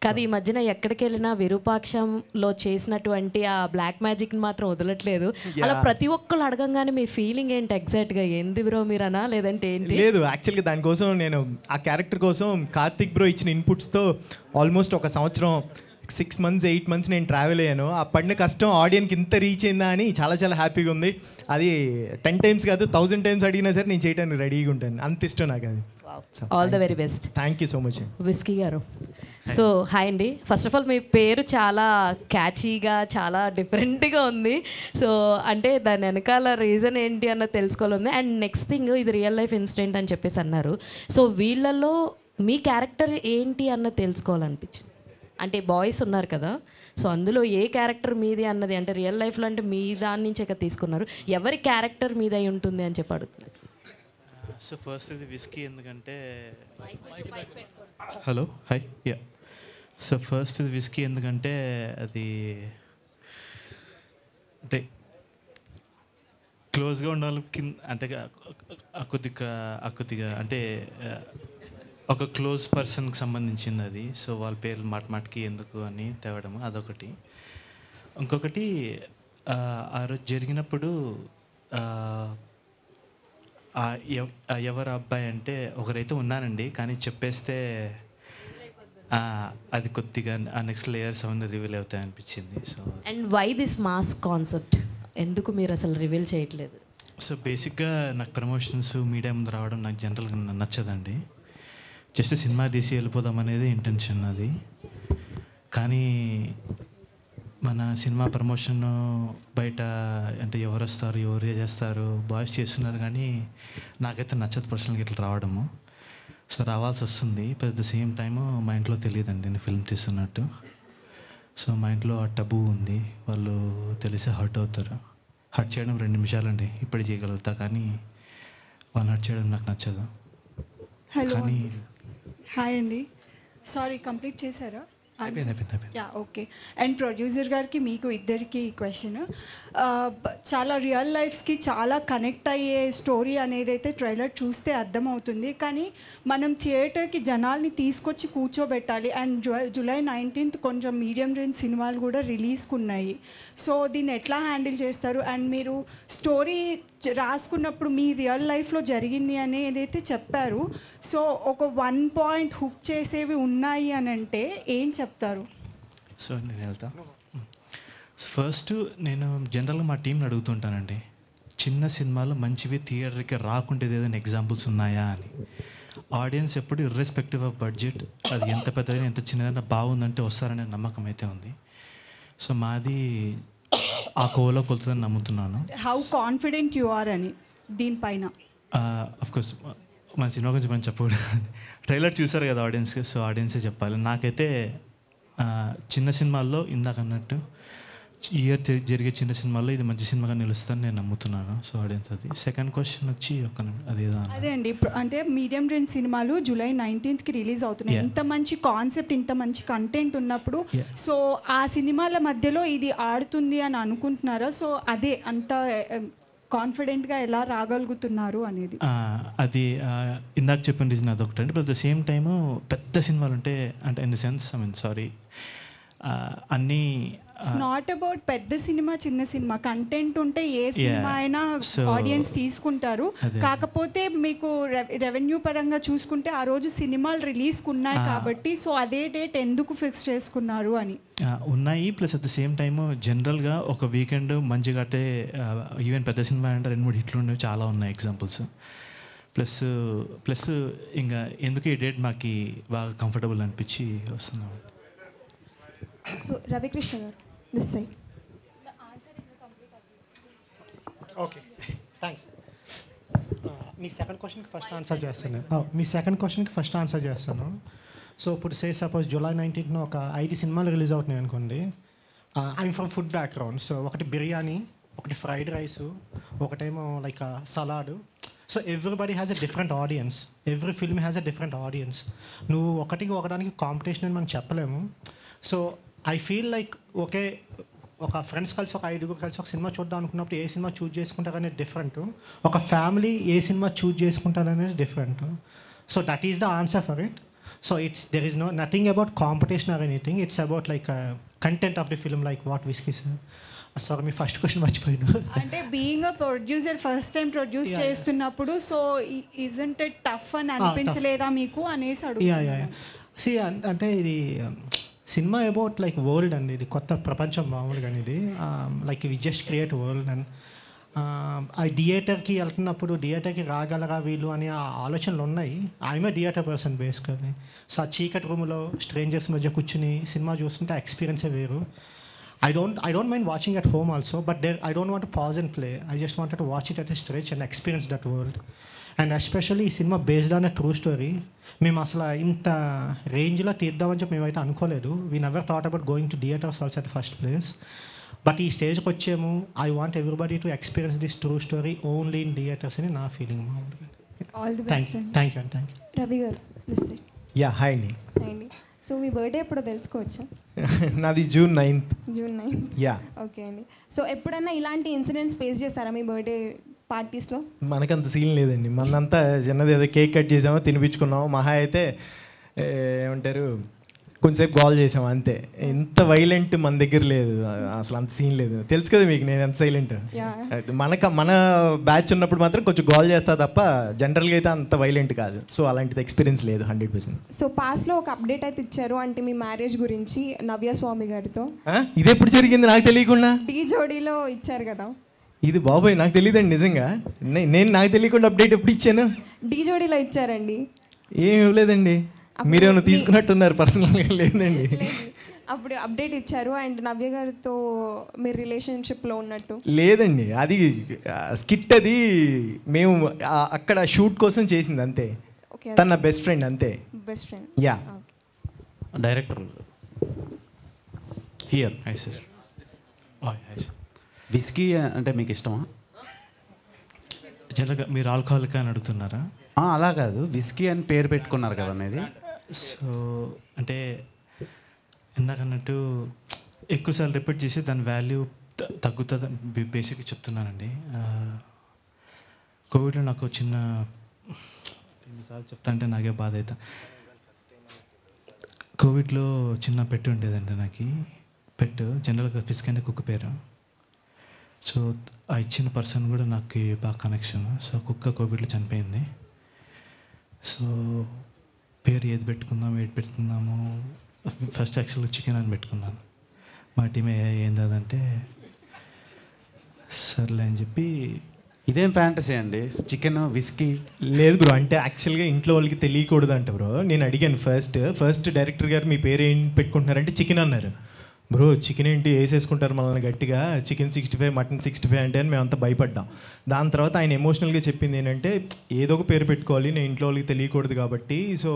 కాదు, ఈ మధ్యన ఎక్కడికి వెళ్ళినా విరూపాక్షంలో చేసినటువంటి ఆ బ్లాక్ మ్యాజిక్ని మాత్రం వదలట్లేదు. అలా ప్రతి ఒక్కళ్ళు అడగంగానే మీ ఫీలింగ్ ఏంటి ఎగ్జాక్ట్గా? ఏంది బ్రో మీరనా లేదంటే ఏంటి? లేదు, యాక్చువల్గా దానికోసం నేను ఆ క్యారెక్టర్ కోసం కార్తిక్ బ్రో ఇచ్చిన ఇన్పుట్స్తో ఆల్మోస్ట్ ఒక సంవత్సరం 6 months 8 months నేను ట్రావెల్ అయ్యాను. ఆ పడిన కష్టం ఆడియన్కి ఇంత రీచ్ అయిందా అని చాలా చాలా హ్యాపీగా ఉంది. అది 10 times కాదు 1000 times అడిగినా సరే నేను చేయడానికి రెడీగా ఉంటాను, అంత ఇష్టం నాకు అది. All the very best. Thank you so much. Whisky గారు, సో హాయ్ అండి. ఫస్ట్ ఆఫ్ ఆల్ మీ పేరు చాలా క్యాచీగా చాలా డిఫరెంట్గా ఉంది. సో అంటే దాని వెనకాల రీజన్ ఏంటి అన్నది తెలుసుకోవాలి. అండ్ నెక్స్ట్ థింగ్, ఇది రియల్ లైఫ్ ఇన్సిడెంట్ అని చెప్పేసి అన్నారు. సో వీళ్ళల్లో మీ క్యారెక్టర్ ఏంటి అన్నది తెలుసుకోవాలనిపించింది. అంటే బాయ్స్ ఉన్నారు కదా, సో అందులో ఏ క్యారెక్టర్ మీది అన్నది, అంటే రియల్ లైఫ్లో అంటే మీ దాని నుంచే కదా తీసుకున్నారు, ఎవరి క్యారెక్టర్ మీద అయి ఉంటుంది అని చెప్పి అడుగుతున్నారు. సో ఫస్ట్ ఇది విస్కీ, ఎందుకంటే hello hi yeah. So first ఇది విస్కీ ఎందుకంటే అది అంటే క్లోజ్గా ఉన్న వాళ్ళకి కింద అంటే కొద్దిగా అంటే ఒక క్లోజ్ పర్సన్కి సంబంధించింది అది. సో వాళ్ళ పేర్లు మాటికి ఎందుకు అని తేవడము అదొకటి. ఇంకొకటి ఆ రోజు జరిగినప్పుడు ఎవరు అబ్బాయి అంటే ఒకరైతే ఉన్నానండి, కానీ చెప్పేస్తే అది కొద్దిగా ఆ నెక్స్ట్ లేయర్స్ అవన్నీ రివీల్ అవుతాయి అనిపించింది. So and why this mask concept, ఎందుకు మీరు అసలు రివీల్ చేయట్లేదు? సో బేసిక్గా నాకు ప్రమోషన్స్ మీడియా ముందు రావడం నాకు జనరల్గా నచ్చదండి. జస్ట్ సినిమా తీసి వెళ్ళిపోదాం అనేది ఇంటెన్షన్ అది. కానీ మన సినిమా ప్రమోషన్ బయట అంటే ఎవరు వస్తారు ఎవరు చేస్తారు బాయ్స్ చేస్తున్నారు, కానీ నాకైతే నచ్చదు పర్సనల్గా ఇట్లా రావడము. సో రావాల్సి వస్తుంది. అట్ ద సేమ్ టైము మా ఇంట్లో తెలియదండి నేను ఫిల్మ్ తీస్తున్నట్టు. సో మా ఇంట్లో ఆ టబూ ఉంది, వాళ్ళు తెలిసి హర్ట్ అవుతారు. హర్ట్ చేయడం 2 నిమిషాలండి ఇప్పుడు చేయగలుగుతా, కానీ వాళ్ళు హర్ట్ చేయడం నాకు నచ్చదు. హలో, కానీ హాయ్ అండి. సారీ, కంప్లీట్ చేశారా? అయిపోయింది. Yeah, okay. అండ్ ప్రొడ్యూసర్ గారికి మీకు ఇద్దరికి క్వశ్చన్. చాలా రియల్ లైఫ్స్కి చాలా కనెక్ట్ అయ్యే స్టోరీ అనేది అయితే ట్రైలర్ చూస్తే అర్థమవుతుంది. కానీ మనం థియేటర్కి జనాల్ని తీసుకొచ్చి కూర్చోబెట్టాలి. అండ్ జూలై 19th కొంచెం మీడియం రేంజ్ సినిమాలు కూడా రిలీజ్కి ఉన్నాయి. సో దీన్ని ఎట్లా హ్యాండిల్ చేస్తారు? అండ్ మీరు స్టోరీ రాసుకున్నప్పుడు మీ రియల్ లైఫ్లో జరిగింది అనేది అయితే చెప్పారు. సో ఒక 1 point హుక్ చేసేవి ఉన్నాయి అని అంటే ఏం చెప్తారు? సో నేను వెళ్తా. ఫస్ట్ నేను జనరల్గా మా టీంని అడుగుతుంటానండి, చిన్న సినిమాలు మంచివి థియేటర్కి రాకుంటే ఏదైనా ఎగ్జాంపుల్స్ ఉన్నాయా అని. ఆడియన్స్ ఎప్పుడు ఇర్రెస్పెక్టివ్ ఆఫ్ బడ్జెట్, అది ఎంత పెద్దదైనా ఎంత చిన్నదైనా బాగుందంటే వస్తారనే నమ్మకం అయితే ఉంది. సో మాది ఆ కోవలో కొలుతుందని నమ్ముతున్నాను. హౌ కాన్ఫిడెంట్ యు ఆర్ అని దీనిపైన? అఫ్కోర్స్ మన సినిమా గురించి మనం చెప్పకూడదు, ట్రైలర్ చూసారు కదా ఆడియన్స్కి, సో ఆడియన్సే చెప్పాలి. నాకైతే చిన్న సినిమాల్లో ఇందాక అన్నట్టు ఇయర్ జరిగే చిన్న సినిమాల్లో ఇది మంచి సినిమాగా నిలుస్తుందని నేను నమ్ముతున్నాను. సో ఆడియన్స్ అది. సెకండ్ క్వశ్చన్ వచ్చి అదే అండి, అంటే మీడియం రేంజ్ సినిమాలు జూలై 19th రిలీజ్ అవుతున్నాయి. ఇంత మంచి కాన్సెప్ట్, ఇంత మంచి కంటెంట్ ఉన్నప్పుడు సో ఆ సినిమాల మధ్యలో ఇది ఆడుతుంది అని అనుకుంటున్నారా? సో అదే అంత కాన్ఫిడెంట్గా ఎలా రాగలుగుతున్నారు అనేది. అది ఇందాక చెప్పిన రీజన్ అదొకటి అండి. అట్ ద సేమ్ టైము పెద్ద సినిమాలు అంటే ఇన్ ద సెన్స్ సారీ అన్నీ ఇట్స్ నాట్ అబౌట్ పెద్ద సినిమా చిన్న సినిమా, కంటెంట్ ఉంటే ఏ సినిమా అయినా ఆడియన్స్ తీసుకుంటారు. కాకపోతే మీకు రెవెన్యూ పరంగా చూసుకుంటే ఆ రోజు సినిమాలు రిలీజ్కి ఉన్నాయి కాబట్టి సో అదే డేట్ ఎందుకు ఫిక్స్ చేసుకున్నారు అని. ఉన్నాయి, plus at the same time జనరల్గా ఒక వీకెండ్ మంచిగా అంటే ఈవెన్ పెద్ద సినిమా అంటే 2-3 హిట్లు ఉండేవి చాలా ఉన్నాయి ఎగ్జాంపుల్స్. ప్లస్ ఇంకా ఎందుకు ఈ డేట్ మాకు బాగా కంఫర్టబుల్ అనిపించి వస్తున్నాం. సో రవికృష్ణ గారు this side. Okay, thanks. Me second క్వశ్చన్కి ఫస్ట్ ఆన్సర్ చేస్తాను. సో ఇప్పుడు సపోజ్ జూలై 19th ఒక 5 సినిమాలు రిలీజ్ అవుతున్నాయి అనుకోండి. I'm from food background. So ఒకటి బిర్యానీ, ఒకటి ఫ్రైడ్ రైసు, ఒకటేమో like salad. So everybody has a different audience, every film has a different audience. నువ్వు ఒకదానికి కాంపిటీషన్ అని మనం చెప్పలేము. So I feel like okay, ఒక ఫ్రెండ్స్ కలిసి ఒక 5 కలిసి ఒక సినిమా చూద్దాం అనుకున్నప్పుడు ఏ సినిమా చూజ్ చేసుకుంటారనేది డిఫరెంట్, ఒక ఫ్యామిలీ ఏ సినిమా చూజ్ చేసుకుంటారనేది different. So that is the answer for it. So there is nothing about competition or anything. It's about like content of the film, like what Whiskey said. Sorry, me first question మర్చిపోయాను. అంటే being a producer first time produce చేస్తున్నప్పుడు so isn't it tough అని అనిపించలేదా మీకు అనేసి అడుగుతున్నాను. C అంటే ఇది సినిమా అబౌట్ లైక్ వరల్డ్ అండి, ఇది కొత్త ప్రపంచం మామూలుగా. ఇది like we just create world. And ఆ థియేటర్కి వెళ్తున్నప్పుడు థియేటర్కి రాగలరా వీళ్ళు అనే ఆ ఆలోచనలు ఉన్నాయి. I'm a theatre person basically. So ఆ చీకటి రూమ్లో స్ట్రేంజర్స్ మధ్య కూర్చుని సినిమా చూస్తుంటే ఆ ఎక్స్పీరియన్సే వేరు. I don't mind watching at home also, but I don't want to pause and play. I just wanted to watch it at a stretch and experience that world. And especially ఈ cinema based on a true story. మేము అసలు ఇంత రేంజ్లో తీద్దామని చెప్పి మేమైతే అనుకోలేదు. We never thought about going to theatres also at first place. But ఈ స్టేజ్కి వచ్చాము. I want everybody to experience this true story only in theatres అని నా feeling. Thank you. Ravi garu this side. Yeah, hi అండి. సో మీ birthday ఎప్పుడో తెలుసుకోవచ్చా? నాది June 9th. యా. ఓకే అండి. సో ఎప్పుడైనా ఇలాంటి ఇన్సిడెంట్స్ ఫేస్ చేశారా మీ బర్త్డే పార్టీస్లో? మనకంత సీన్ లేదండి. మనంతా చిన్నది ఏదో కేక్ కట్ చేసామో తినిపించుకున్నామో, మహా అయితే ఏమంటారు కొంచెంసేపు కాల్ చేసాము అంతే. ఎంత వైలెంట్ మన దగ్గర లేదు, అసలు అంత సీన్ లేదు. తెలుసు కదా మీకు నేను ఎంత సైలెంట్. మన బ్యాచ్ ఉన్నప్పుడు మాత్రం కొంచెం కాల్ చేస్తా తప్ప జనరల్గా అయితే అంత వైలెంట్ కాదు. సో అలాంటిది ఎక్స్పీరియన్స్ లేదు 100%. సో పాస్ట్లో ఒక అప్డేట్ అయితే ఇచ్చారు, అంటే మీ మ్యారేజ్ గురించి నవ్య స్వామి గారితో. ఇది ఎప్పుడు జరిగింది నాకు తెలియకుండా? టీ జోడీలో ఇచ్చారు కదా. ఇది బాబోయ్ నాకు తెలియదండి నిజంగా. నేను నాకు తెలియకుండా అప్డేట్ ఎప్పుడు ఇచ్చాను? టీ జోడీలో ఇచ్చారండి. ఏమి ఇవ్వలేదండి. మీరేమైనా తీసుకున్నట్టున్నారు పర్సనల్గా? లేదండి. అప్పుడు అప్డేట్ ఇచ్చారు అండ్ నవ్య గారితో మీరు రిలేషన్షిప్లో ఉన్నట్టు. లేదండి, అది స్కిట్. అది మేము అక్కడ షూట్ కోసం చేసింది అంతే. తన బెస్ట్ ఫ్రెండ్ అంతే. Best friend. Yeah. Director here. Hi sir. Whisky అంటే మీకు ఇష్టమా? జనరల్గా మీరు ఆల్కహాలిక్ అని అడుగుతున్నారా? అలా కాదు, విస్కీ అని పేరు పెట్టుకున్నారు కదా మీది. సో అంటే ఇందాకన్నట్టు ఎక్కువసార్లు రిపీట్ చేసి దాని వాల్యూ తగ్గుతుంది బేసిక్గా చెప్తున్నానండి. కోవిడ్లో నాకు చిన్న ఎన్నిసార్లు చెప్తా అంటే నాకే బాధ అవుతా. కోవిడ్లో చిన్న పెట్టి ఉండేదండి నాకు. పెట్ జనరల్గా ఫిస్క్ అనే కుక్క పేరు. సో ఆ ఇచ్చిన పర్సన్ కూడా నాకు బాగా కనెక్షన్. సో కుక్క కోవిడ్లో చనిపోయింది. సో పేరు ఏది పెట్టుకుందాము ఫస్ట్ యాక్చువల్గా చికెన్ అని పెట్టుకున్నాను. మా టీం ఏందంటే సర్లే అని చెప్పి. ఇదేం ఫ్యాంటసీ అండి, చికెన్ విస్కీ? లేదు బ్రో, అంటే యాక్చువల్గా ఇంట్లో వాళ్ళకి తెలియకూడదు అంట బ్రో. నేను అడిగాను ఫస్ట్ డైరెక్టర్ గారు మీ పేరు ఏం పెట్టుకుంటున్నారంటే చికెన్ అన్నారు. బ్రో చికెన్ ఏంటి వేసేసుకుంటారు మనల్ని గట్టిగా, చికెన్ 65 మటన్ 65 అంటే అని మేమంతా భయపడ్డాం. దాని తర్వాత ఆయన ఎమోషనల్గా చెప్పింది ఏంటంటే ఏదో ఒక పేరు పెట్టుకోవాలి, నేను ఇంట్లో వాళ్ళకి తెలియకూడదు కాబట్టి. సో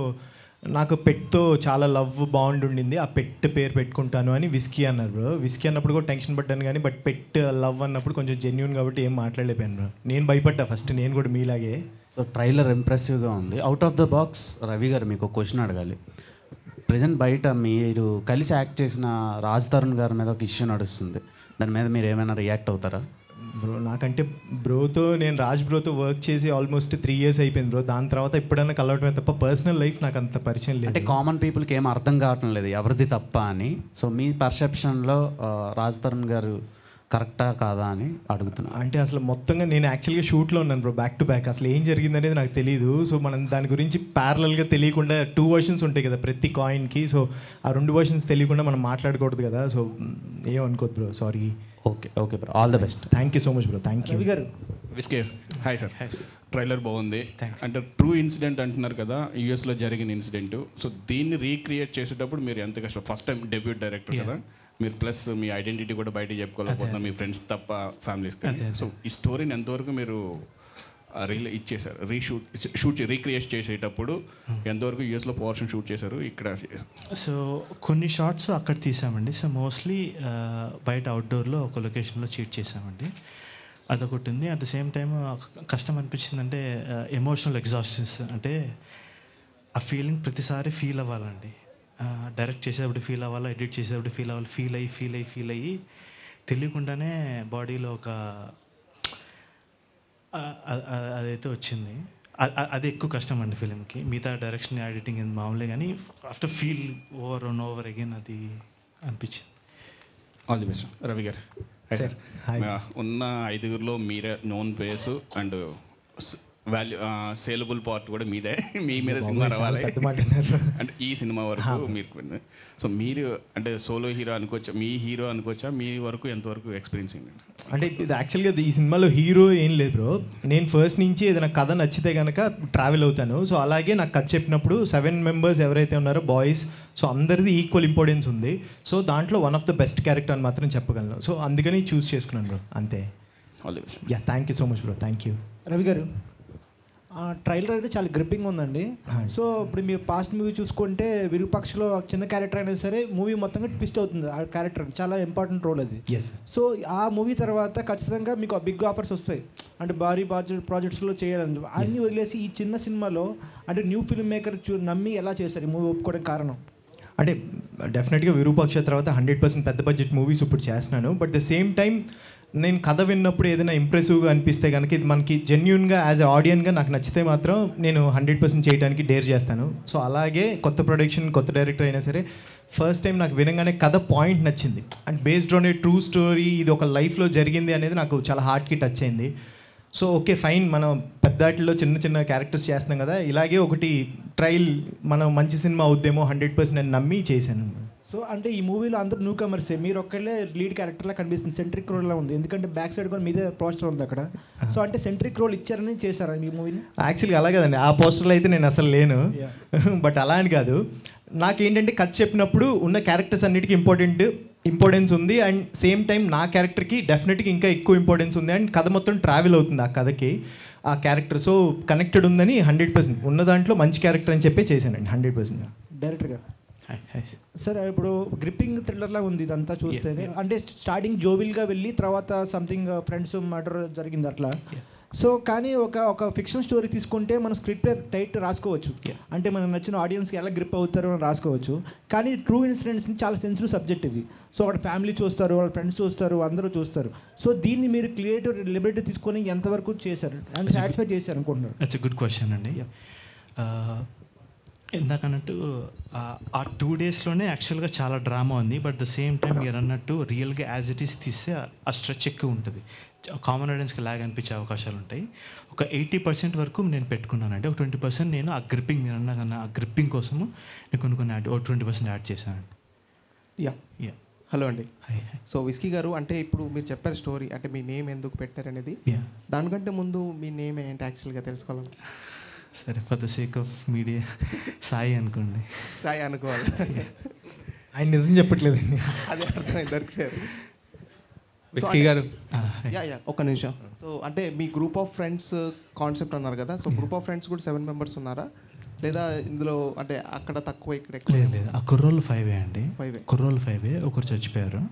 నాకు పెట్తో చాలా లవ్ బాండ్ ఉండింది, ఆ పెట్ పేరు పెట్టుకుంటాను అని విస్కీ అన్నారు బ్రో. విస్కీ అన్నప్పుడు కూడా టెన్షన్ పడ్డాను కానీ బట్ పెట్ లవ్ అన్నప్పుడు కొంచెం జెన్యూన్ కాబట్టి ఏం మాట్లాడలేకపోయాను బ్రో. నేను భయపడ్డా ఫస్ట్, నేను కూడా మీలాగే. సో ట్రైలర్ ఇంప్రెసివ్గా ఉంది. Out of the box Ravi గారు మీకు ఒక క్వశ్చన్ అడగాలి. ప్రజెంట్ బయట మీరు కలిసి యాక్ట్ చేసిన రాజ్ తరుణ్ గారి మీద ఒక ఇష్యూ నడుస్తుంది, దాని మీద మీరు ఏమైనా రియాక్ట్ అవుతారా? బ్రో నాకంటే బ్రోతో నేను రాజ్ బ్రోతో వర్క్ చేసి ఆల్మోస్ట్ 3 years అయిపోయింది బ్రో. దాని తర్వాత ఎప్పుడైనా కలవటమే తప్ప పర్సనల్ లైఫ్ నాకు అంత పరిచయం లేదు. అంటే కామన్ పీపుల్కి ఏం అర్థం కావటం లేదు ఎవరిది తప్ప అని. సో మీ పర్సెప్షన్లో రాజ్ తరుణ్ గారు కరెక్టా కాదా అని అడుగుతున్నాను. అంటే అసలు మొత్తంగా నేను యాక్చువల్గా షూట్లో ఉన్నాను బ్రో, బ్యాక్ టు బ్యాక్. అసలు ఏం జరిగింది అనేది నాకు తెలియదు. సో మనం దాని గురించి ప్యారలల్గా తెలియకుండా 2 versions ఉంటాయి కదా ప్రతి కాయిన్కి. సో ఆ 2 versions తెలియకుండా మనం మాట్లాడకూడదు కదా. సో ఏమనుకోదు bro, sorry. Okay bro, all the best. Thank you so much bro. Thank you. Ravi garu విస్కేర్ హాయ్ సార్. ట్రైలర్ బాగుంది. అంటే ట్రూ ఇన్సిడెంట్ అంటున్నారు కదా, యూఎస్లో జరిగిన ఇన్సిడెంట్. సో దీన్ని రీక్రియేట్ చేసేటప్పుడు మీరు ఎంత కష్టం, ఫస్ట్ టైం డెబ్యూట్ డైరెక్టర్ కదా మీరు, ప్లస్ మీ ఐడెంటిటీ కూడా బయట చెప్పుకోలేకపోతున్నారు మీ ఫ్రెండ్స్ తప్ప ఫ్యామిలీస్. సో ఈ స్టోరీని ఎంతవరకు మీరు ఇచ్చేసారు, రీక్రియేట్ చేసేటప్పుడు ఎంతవరకు యూఎస్లో పోర్షన్ షూట్ చేశారు, ఇక్కడ? సో కొన్ని షార్ట్స్ అక్కడ తీసామండి. సో మోస్ట్లీ బయట అవుట్డోర్లో ఒక లొకేషన్లో షూట్ చేసామండి. అదొకటి ఉంది. అట్ ద సేమ్ టైమ్ కష్టం అనిపించిందంటే ఎమోషనల్ ఎగ్జాస్షన్స్. అంటే ఆ ఫీలింగ్ ప్రతిసారి ఫీల్ అవ్వాలండి. డైరెక్ట్ చేసేటప్పుడు ఫీల్ అవ్వాలి, ఎడిట్ చేసేటప్పుడు ఫీల్ అవ్వాలి. ఫీల్ అయ్యి తెలియకుండానే బాడీలో ఒక అదైతే వచ్చింది. అది ఎక్కువ కష్టం అండి ఫిలింకి. మిగతా డైరెక్షన్ ఎడిటింగ్ మామూలే, కానీ after feel over and over again అది అనిపించింది. ఆల్ ది బెస్ట్ రవి గారు. ఉన్న 5గురిలో మీరే known face and value saleable part కూడా మీదే. మీ మీద సినిమా రావాలి అంటే ఈ సినిమా వరకు మీరు. సో మీరు అంటే సోలో హీరో అనుకోవచ్చా, మీ హీరో అనుకోవచ్చా, మీ వరకు ఎంతవరకు ఎక్స్పీరియన్స్ అయింది? అంటే ఇది యాక్చువల్గా ఈ సినిమాలో హీరో ఏం లేదు బ్రో. నేను ఫస్ట్ నుంచి ఏదైనా కథ నచ్చితే కనుక ట్రావెల్ అవుతాను. సో అలాగే నాకు కథ చెప్పినప్పుడు 7 members ఎవరైతే ఉన్నారో బాయ్స్, సో అందరిది ఈక్వల్ ఇంపార్టెన్స్ ఉంది. సో దాంట్లో one of the best character అని మాత్రం చెప్పగలను. సో అందుకని చూస్ చేసుకున్నాను బ్రో, అంతే. Yeah, thank you so much bro, thank you. Ravi గారు, ట్రైలర్ అయితే చాలా గ్రిప్పింగ్ ఉందండి. సో ఇప్పుడు మీరు పాస్ట్ మూవీ చూసుకుంటే విరూపాక్షలో చిన్న క్యారెక్టర్ అయినా సరే మూవీ మొత్తంగా ట్విస్ట్ అవుతుంది. ఆ క్యారెక్టర్ చాలా ఇంపార్టెంట్ రోల్ అది. సో ఆ మూవీ తర్వాత ఖచ్చితంగా మీకు బిగ్ ఆఫర్స్ వస్తాయి, అంటే భారీ ప్రాజెక్ట్స్లో చేయాలని. అన్నీ వదిలేసి ఈ చిన్న సినిమాలో అంటే న్యూ ఫిల్మ్ మేకర్ నమ్మి ఎలా చేశారు ఈ మూవీ ఒప్పుకోవడానికి కారణం? అంటే డెఫినెట్గా విరూపాక్ష తర్వాత 100% పెద్ద బడ్జెట్ మూవీస్ ఇప్పుడు చేస్తున్నాను. బట్ ద సేమ్ టైం నేను కథ విన్నప్పుడు ఏదైనా ఇంప్రెసివ్గా అనిపిస్తే కనుక ఇది మనకి జెన్యున్గా యాజ్ ఎ ఆడియన్గా నాకు నచ్చితే మాత్రం నేను 100% చేయడానికి డేర్ చేస్తాను. సో అలాగే కొత్త ప్రొడక్షన్, కొత్త డైరెక్టర్ అయినా సరే ఫస్ట్ టైం నాకు వినగానే కథ పాయింట్ నచ్చింది. And based on a true story, ఇది ఒక లైఫ్లో జరిగింది అనేది నాకు చాలా హార్ట్కి టచ్ అయింది. సో ఓకే ఫైన్, మనం పెద్దాటిలో చిన్న చిన్న క్యారెక్టర్స్ చేస్తున్నాం కదా, ఇలాగే ఒకటి ట్రైల్ మనం మంచి సినిమా అవుద్దేమో 100% నేను నమ్మి చేశాను. సో అంటే ఈ మూవీలో అందరూ న్యూ కమర్సే, మీరు ఒక్కళ్ళే లీడ్ క్యారెక్టర్లా కనిపిస్తుంది. సెంట్రిక్ రోల్లా ఉంది, ఎందుకంటే బ్యాక్ సైడ్ కూడా మీదే పోస్టర్ ఉంది అక్కడ. సో అంటే సెంట్రిక్ రోల్ ఇచ్చారని చేశారా మీ మూవీని? యాక్చువల్గా అలా కదండి, ఆ పోస్టర్లో అయితే నేను అసలు లేను. బట్ అలా అని కాదు, నాకేంటంటే కథ చెప్పినప్పుడు ఉన్న క్యారెక్టర్స్ అన్నిటికీ ఇంపార్టెన్స్ ఉంది. అండ్ సేమ్ టైం నా క్యారెక్టర్కి డెఫినెట్గా ఇంకా ఎక్కువ ఇంపార్టెన్స్ ఉంది. అండ్ కథ మొత్తం ట్రావెల్ అవుతుంది ఆ కథకి, ఆ క్యారెక్టర్. సో కనెక్టెడ్ ఉందని 100% ఉన్న దాంట్లో మంచి క్యారెక్టర్ అని చెప్పి చేశానండి 100%. డైరెక్టర్ గారు సార్, ఇప్పుడు గ్రిప్పింగ్ థ్రిల్లర్లా ఉంది ఇదంతా చూస్తేనే. అంటే స్టార్టింగ్ జోవిల్గా వెళ్ళి తర్వాత సంథింగ్ ఫ్రెండ్స్ మర్డర్ జరిగింది అట్లా. సో కానీ ఒక ఫిక్షన్ స్టోరీ తీసుకుంటే మనం స్క్రిప్ట్ టైట్ రాసుకోవచ్చు, అంటే మనకు నచ్చిన ఆడియన్స్కి ఎలా గ్రిప్ అవుతారో అని రాసుకోవచ్చు. కానీ ట్రూ ఇన్సిడెంట్స్ని చాలా సెన్సిటివ్ సబ్జెక్ట్ ఇది. సో వాళ్ళ ఫ్యామిలీ చూస్తారు, వాళ్ళ ఫ్రెండ్స్ చూస్తారు, అందరూ చూస్తారు. సో దీన్ని మీరు క్రియేటివ్ లిబర్టీ తీసుకొని ఎంతవరకు చేశారు అండ్ సాటిస్ఫై చేశారు అనుకుంటున్నారు? ఇట్స్ ఎ గుడ్ క్వశ్చన్ అండి. ఇందాకన్నట్టు ఆ 2 daysలోనే యాక్చువల్గా చాలా డ్రామా ఉంది. బట్ ద సేమ్ టైం మీరు అన్నట్టు రియల్గా యాజ్ ఇట్ ఈస్ తీస్తే ఆ స్ట్రెచ్ ఎక్కువ ఉంటుంది, కామన్ ఆడియన్స్కి లాగ్ అనిపించే అవకాశాలు ఉంటాయి. ఒక 80% వరకు నేను పెట్టుకున్నానండి. ఒక 20% నేను ఆ గ్రిప్పింగ్, మీరు అన్నా కన్నా ఆ గ్రిప్పింగ్ కోసము నేను కొన్ని 20% యాడ్ చేశానండి. యా హలో అండి. సో విస్కీ గారు, అంటే ఇప్పుడు మీరు చెప్పారు స్టోరీ, అంటే మీ నేమ్ ఎందుకు పెట్టారనేది. దానికంటే ముందు మీ నేమ్ ఏంటి యాక్చువల్గా తెలుసుకోవాలి. సరే, for the sake of media Sai అనుకోండి. సాయి అనుకోవాలి. ఆయన నిజం చెప్పట్లేదండి. అదే అర్థమైంది, దొరికారు. విస్కీ గారు, యా ఒక్క నిమిషం. సో అంటే మీ గ్రూప్ ఆఫ్ ఫ్రెండ్స్ కాన్సెప్ట్ అన్నారు కదా, సో గ్రూప్ ఆఫ్ ఫ్రెండ్స్ కూడా 7 members ఉన్నారా, లేదా ఇందులో అంటే అక్కడ తక్కువ ఇక్కడ ఎక్కువ? లేదు, ఆ కుర్రోళ్ళు 5 అండి. కుర్రోళ్ళు 5, ఒకరు చచ్చిపోయారు.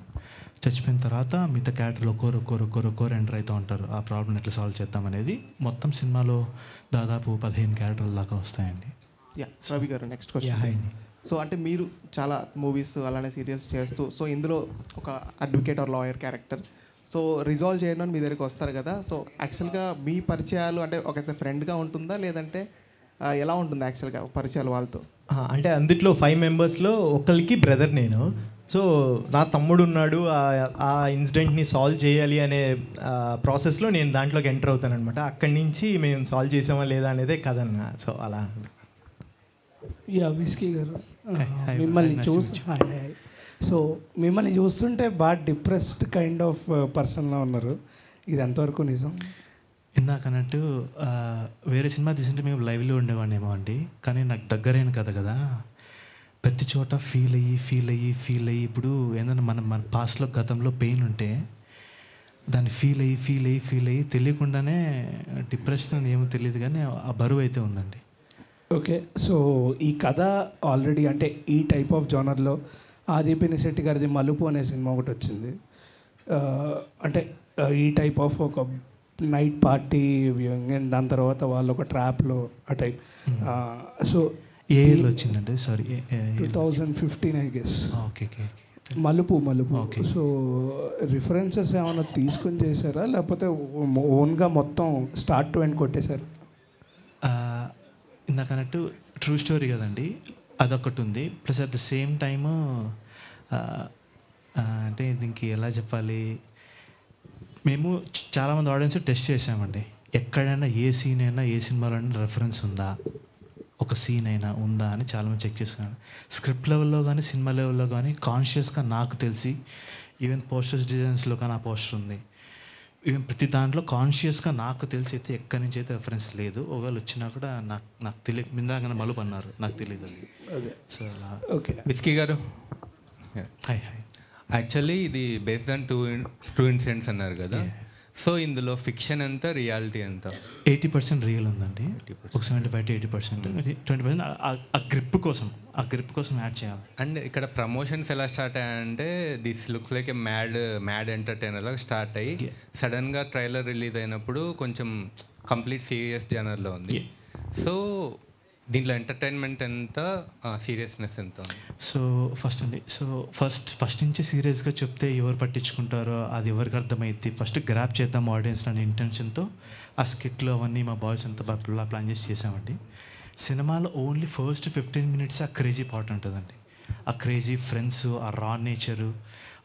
చచ్చిపోయిన తర్వాత మిగతా క్యారెక్టర్లు ఒక్కోరు ఎంటర్ అవుతూ ఉంటారు. ఆ ప్రాబ్లం ఎట్లా సాల్వ్ చేద్దాం అనేది మొత్తం సినిమాలో దాదాపు 15 క్యారెక్టర్ల దాకా వస్తాయండి. యా రవి గారు, నెక్స్ట్ క్వశ్చన్. సో అంటే మీరు చాలా మూవీస్ అలానే సీరియల్స్ చేస్తూ, సో ఇందులో ఒక advocate or lawyer character, so resolve చేయడం మీ దగ్గరికి వస్తారు కదా, సో యాక్చువల్గా మీ పరిచయాలు అంటే ఒక ఫ్రెండ్గా ఉంటుందా లేదంటే ఎలా ఉంటుంది యాక్చువల్గా పరిచయాలు వాళ్ళతో? అంటే అందుట్లో 5 మెంబర్స్లో ఒకరికి బ్రదర్ నేను. సో నా తమ్ముడు ఉన్నాడు, ఆ ఇన్సిడెంట్ని సాల్వ్ చేయాలి అనే ప్రాసెస్లో నేను దాంట్లోకి ఎంటర్ అవుతాను అనమాట. అక్కడి నుంచి మేము సాల్వ్ చేసామా లేదా అనేదే కదన్న. సో అలా విస్కీ గారు మిమ్మల్ని సో మిమ్మల్ని చూస్తుంటే బాగా డిప్రెస్డ్ కైండ్ ఆఫ్ పర్సన్లా ఉన్నారు. ఇది ఎంతవరకు నిజం? ఇందాకన్నట్టు వేరే సినిమా తీసింటే మేము లైవ్లో ఉండేవాడినేమో అండి, కానీ నాకు దగ్గరైన కథ కదా, ప్రతి చోట ఫీల్ అయ్యి ఇప్పుడు ఏంటంటే మన పాస్ట్లో గతంలో పెయిన్ ఉంటే దాన్ని ఫీల్ అయ్యి తెలియకుండానే డిప్రెషన్ అని ఏమో తెలియదు కానీ ఆ బరువు అయితే ఉందండి. ఓకే, సో ఈ కథ ఆల్రెడీ అంటే ఈ టైప్ ఆఫ్ జోనర్లో ఆది పినిశెట్టి గారిది మలుపు అనే సినిమా ఒకటి వచ్చింది. అంటే ఈ టైప్ ఆఫ్ ఒక నైట్ పార్టీ వ్యూయింగ్ అండ్ దాని తర్వాత వాళ్ళు ఒక ట్రాప్లో ఆ టైప్. సో ఏ ఇయర్లో వచ్చిందంటే? Sorry 2015 I guess. ఓకే. మలుపు. ఓకే. సో రిఫరెన్సెస్ ఏమైనా తీసుకొని చేశారా లేకపోతే ఓన్గా మొత్తం స్టార్ట్ టు ఎండ్ కొట్టేశారు? ఇందాకన్నట్టు ట్రూ స్టోరీ కదండి, అదొకటి ఉంది. Plus at the same time అంటే దీనికి ఎలా చెప్పాలి, మేము చాలామంది ఆడియన్స్ టెస్ట్ చేసామండి. ఎక్కడైనా ఏ సీన్ అయినా ఏ సినిమాలోనైనా రెఫరెన్స్ ఉందా, ఒక సీన్ అయినా ఉందా అని చాలామంది చెక్ చేస్తున్నాను. స్క్రిప్ట్ లెవెల్లో కానీ సినిమా లెవెల్లో కానీ కాన్షియస్గా నాకు తెలిసి ఈవెన్ పోస్టర్స్ డిజైన్స్లో కానీ ఆ పోస్టర్ ఉంది. ఈవెన్ ప్రతి దాంట్లో కాన్షియస్గా నాకు తెలిసి అయితే ఎక్కడి నుంచి అయితే రెఫరెన్స్ లేదు. ఒకవేళ వచ్చినా కూడా నాకు తెలియదు. మిందాకనే మలుపు అన్నారు, నాకు తెలియదు అది. సో అలా. ఓకే విస్కీ గారు, హాయ్. యాక్చువల్లీ ఇది బేస్డ్ ఆన్ ట్రూ ఇన్సిడెంట్స్ అన్నారు కదా, సో ఇందులో ఫిక్షన్ ఎంత, రియాలిటీ ఎంత? 80% రియల్ ఉందండి, ఒక 75 to 80%. 20% ఆ గ్రిప్ కోసం యాడ్ చేయాలి. అండ్ ఇక్కడ ప్రమోషన్స్ ఎలా స్టార్ట్ అయ్యాయంటే this looks like a mad entertainer లాగా స్టార్ట్ అయ్యి సడన్గా ట్రైలర్ రిలీజ్ అయినప్పుడు కొంచెం కంప్లీట్ సీరియస్ జనర్లో ఉంది. సో దీంట్లో ఎంటర్టైన్మెంట్ ఎంత, సీరియస్నెస్ ఎంత? సో ఫస్ట్ నుంచి సీరియస్గా చెప్తే ఎవరు పట్టించుకుంటారో అది ఎవరికి అర్థమైద్ది, ఫస్ట్ గ్రాప్ చేద్దాం ఆడియన్స్ అనే ఇంటెన్షన్తో ఆ స్కిట్లు అవన్నీ మా బాయ్స్ అంతా ప్లాన్ చేసి చేసామండి. సినిమాలో ఓన్లీ ఫస్ట్ 15 minutes ఆ క్రేజీ పార్ట్ ఉంటుందండి. ఆ క్రేజీ ఫ్రెండ్స్, ఆ రా నేచరు,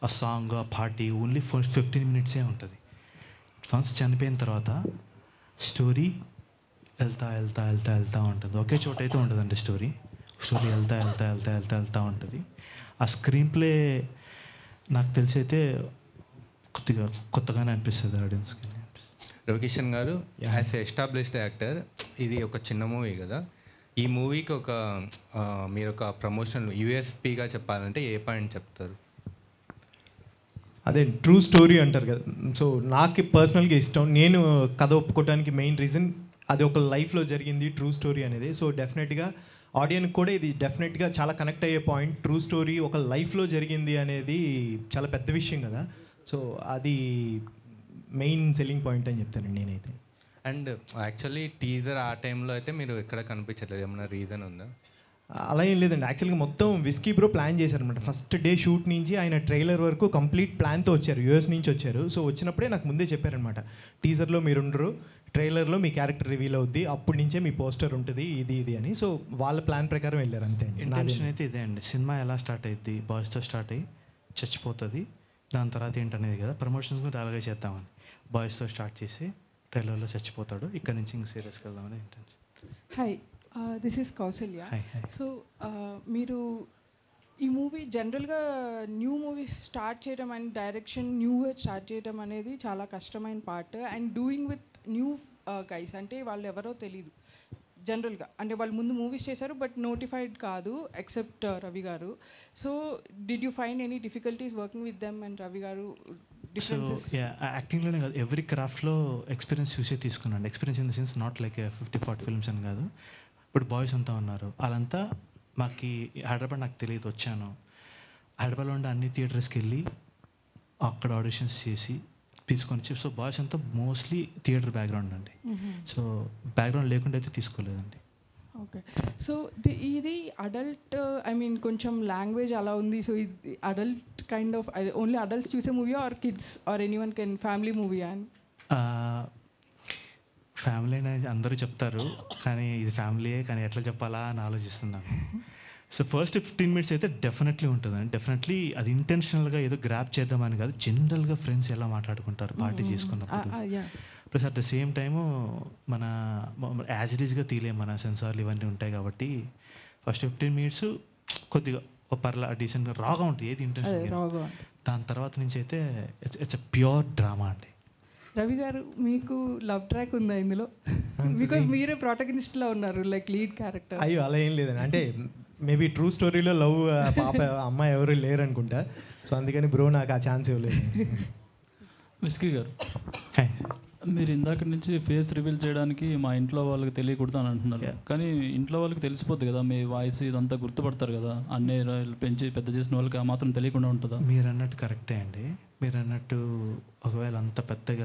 ఆ సాంగ్, ఆ పార్టీ ఓన్లీ 15 minutes ఉంటుంది. వన్స్ చనిపోయిన తర్వాత స్టోరీ వెళ్తా ఉంటుంది. ఒకే చోట అయితే ఉంటుందండి స్టోరీ వెళ్తా ఉంటుంది. ఆ స్క్రీన్ ప్లే నాకు తెలిసి అయితే కొత్తగానే అనిపిస్తుంది ఆడియన్స్కి. రవికిషన్ గారు, యాజ్ ఎ ఎస్టాబ్లిష్డ్ యాక్టర్, ఇది ఒక చిన్న మూవీ కదా, ఈ మూవీకి మీరు ఒక ప్రమోషన్ యూఎస్పీగా చెప్పాలంటే ఏ పాయింట్ చెప్తారు? అదే ట్రూ స్టోరీ అంటారు కదా. సో నాకు పర్సనల్గా ఇష్టం. నేను కథ ఒప్పుకోవడానికి మెయిన్ రీజన్ అది ఒక లైఫ్లో జరిగింది ట్రూ స్టోరీ అనేది. సో డెఫినెట్గా ఆడియన్కి కూడా ఇది డెఫినెట్గా చాలా కనెక్ట్ అయ్యే పాయింట్. ట్రూ స్టోరీ ఒక లైఫ్లో జరిగింది అనేది చాలా పెద్ద విషయం కదా. సో అది మెయిన్ సెల్లింగ్ పాయింట్ అని చెప్తానండి నేనైతే. అండ్ యాక్చువల్లీ టీజర్ ఆ టైంలో అయితే మీరు ఎక్కడ కనిపించలేదు, ఏమైనా రీజన్ ఉందా? అలా ఏం లేదండి. యాక్చువల్గా మొత్తం విస్కీ బ్రో ప్లాన్ చేశారనమాట. ఫస్ట్ డే షూట్ నుంచి ఆయన ట్రైలర్ వరకు కంప్లీట్ ప్లాన్తో వచ్చారు, యూఎస్ నుంచి వచ్చారు. సో వచ్చినప్పుడే నాకు ముందే చెప్పారనమాట, టీజర్లో మీరు ఉండరు, ట్రైలర్లో మీ క్యారెక్టర్ రివీల్ అవుద్ది, అప్పటి నుంచే మీ పోస్టర్ ఉంటుంది ఇది అని. సో వాళ్ళ ప్లాన్ ప్రకారం వెళ్ళారు అంతే అండి. ఇంటెన్షన్ అయితే ఇదే అండి. సినిమా ఎలా స్టార్ట్ అయ్యింది, బాయ్స్తో స్టార్ట్ అయ్యి చచ్చిపోతుంది, దాని తర్వాత ఏంటనేది కదా, ప్రమోషన్స్ కూడా అలాగే చేద్దామని బాయ్స్తో స్టార్ట్ చేసి ట్రైలర్లో చచ్చిపోతాడు, ఇక్కడ నుంచి ఇంక సీరియస్కి వెళ్దామని intention. Hi, this is Kausalya. So మీరు ఈ మూవీ జనరల్గా న్యూ మూవీస్ స్టార్ట్ చేయడం అండ్ డైరెక్షన్ న్యూగా స్టార్ట్ చేయడం అనేది చాలా కష్టమైన part. And doing with new guys, అంటే వాళ్ళు ఎవరో తెలీదు జనరల్గా, అంటే వాళ్ళు ముందు మూవీస్ చేశారు బట్ నోటిఫైడ్ కాదు ఎక్సెప్ట్ రవి గారు. So did you find any difficulties working with them and Ravi గారు? యాక్టింగ్లోనే కాదు, ఎవ్రీ క్రాఫ్ట్లో ఎక్స్పీరియన్స్ చూసే తీసుకున్నాను. Experience in the sense not like 50-40 films అని కాదు. ఇప్పుడు బాయ్స్ అంతా ఉన్నారు, వాళ్ళంతా మాకు హైదరాబాద్ నాకు తెలియదు, వచ్చాను హైదరాబాద్లో ఉండే అన్ని థియేటర్స్కి వెళ్ళి అక్కడ ఆడిషన్స్ చేసి తీసుకొని వచ్చి. సో బాయ్స్ అంతా మోస్ట్లీ థియేటర్ బ్యాక్గ్రౌండ్ అండి. సో బ్యాక్గ్రౌండ్ లేకుండా అయితే తీసుకోలేదండి. ఓకే, సో ఇది అడల్ట్, ఐ మీన్ కొంచెం లాంగ్వేజ్ అలా ఉంది. సో ఇది adult kind of only adults చూసే movie or kids or anyone can family movie అని? ఫ్యామిలీ అనేది అందరూ చెప్తారు, కానీ ఇది ఫ్యామిలీయే, కానీ ఎట్లా చెప్పాలా అని ఆలోచిస్తున్నాను. సో ఫస్ట్ 15 minutes అయితే డెఫినెట్లీ ఉంటుందండి. డెఫినెట్లీ అది ఇంటెన్షనల్గా ఏదో గ్రాప్ చేద్దామని కాదు, జనరల్గా ఫ్రెండ్స్ ఎలా మాట్లాడుకుంటారు పార్టీ చేసుకున్నప్పుడు. Plus at the same time మన యాజ్ ఇట్ ఈస్గా తీయలేము, మన సెన్సార్లు ఇవన్నీ ఉంటాయి కాబట్టి ఫస్ట్ 15 minutes కొద్దిగా పర్లా డీసెంట్గా రాగా ఉంటుంది ఏది ఇంటెన్షన్. దాని తర్వాత నుంచి అయితే ఇట్స్ ఎ ప్యూర్ డ్రామా అండి. రవి గారు, మీకు లవ్ ట్రాక్ ఉందా ఇందులో? బికాజ్ మీరే ప్రొటగనిస్ట్లో ఉన్నారు, లైక్ లీడ్ క్యారెక్టర్. అయ్యో అలా ఏం లేదండి, అంటే మేబీ ట్రూ స్టోరీలో లవ్ పాప అమ్మాయి ఎవరు లేరు అనుకుంటా, సో అందుకని బ్రో నాకు ఆ ఛాన్స్ ఇవ్వలేదు. విస్కీ గారు, మీరు ఇందాక నుంచి ఫేస్ రివీల్ చేయడానికి మా ఇంట్లో వాళ్ళకి తెలియకూడదు అని అంటున్నారు, కానీ ఇంట్లో వాళ్ళకి తెలిసిపోద్ది కదా మీ వాయిస్ ఇదంతా గుర్తుపడతారు కదా, అన్నీ పెంచి పెద్ద చేసిన వాళ్ళకి ఆ మాత్రం తెలియకుండా ఉంటుందా? మీరు అన్నట్టు కరెక్టే అండి. మీరు అన్నట్టు ఒకవేళ అంత పెద్దగా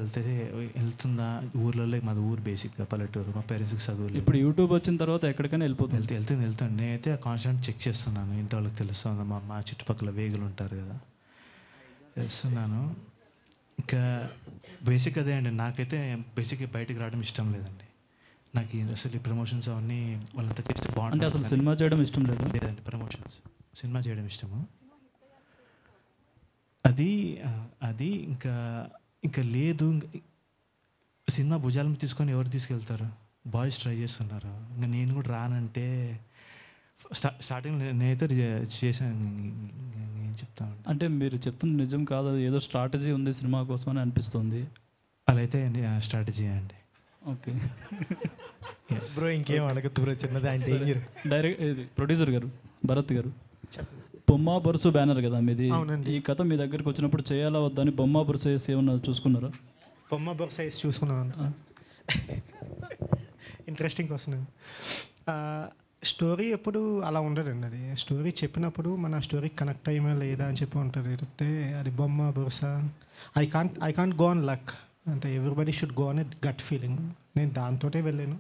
వెళ్తుందా ఊర్లలో, మాది ఊరు బేసిక్గా పల్లెటూరు, మా పేరెంట్స్కి చదువులు. ఇప్పుడు యూట్యూబ్ వచ్చిన తర్వాత ఎక్కడికైనా వెళ్ళిపోతుంది. వెళ్తాను. నేనైతే కాన్స్టెంట్ చెక్ చేస్తున్నాను, ఇంటి వాళ్ళకి తెలుస్తుంది, మా చుట్టుపక్కల వేగులు ఉంటారు కదా, చేస్తున్నాను. ఇంకా బేసిక్ అదే అండి, నాకైతే బేసిక్గా బయటకు రావడం ఇష్టం లేదండి. నాకు అసలు ఈ ప్రమోషన్స్ అవన్నీ వాళ్ళంతా చేస్తే బాగుంటుంది. అసలు సినిమా చేయడం ఇష్టం లేదు? లేదండి, ప్రమోషన్స్ సినిమా చేయడం ఇష్టము. అది ఇంకా లేదు. సినిమా భుజాలను తీసుకొని ఎవరు తీసుకెళ్తారు? బాయ్స్ ట్రై చేస్తున్నారు. ఇంకా నేను కూడా రానంటే స్టార్టింగ్ నేనైతే చేశాను. ఏం చెప్తాను అంటే మీరు చెప్తున్న నిజం కాదు, ఏదో స్ట్రాటజీ ఉంది సినిమా కోసం అని అనిపిస్తుంది. అలా అయితే స్ట్రాటజీ అండి. ఓకే బ్రో, ఇంకేం అడగదు బ్రో, చిన్నది అంటే డైరెక్ట్ ప్రొడ్యూసర్ గారు భరత్ గారు, బొమ్మ బొరుసు బ్యానర్ కదా మీది. ఈ కథ మీ దగ్గరికి వచ్చినప్పుడు చేయాలా వద్దని బొమ్మ బొరుసు వేసి ఏమన్నా చూసుకున్నారా? బొమ్మ బొరుసు వేసి చూసుకున్నాను. Interesting question. స్టోరీ ఎప్పుడు అలా ఉండదండి, అది స్టోరీ చెప్పినప్పుడు మన స్టోరీకి కనెక్ట్ అయ్యమే లేదా అని చెప్పి ఉంటుంది. అయితే అది బొమ్మ బొరుస, I can't go on luck, అంటే everybody should go on a gut feeling. నేను దాంతోటే వెళ్ళాను.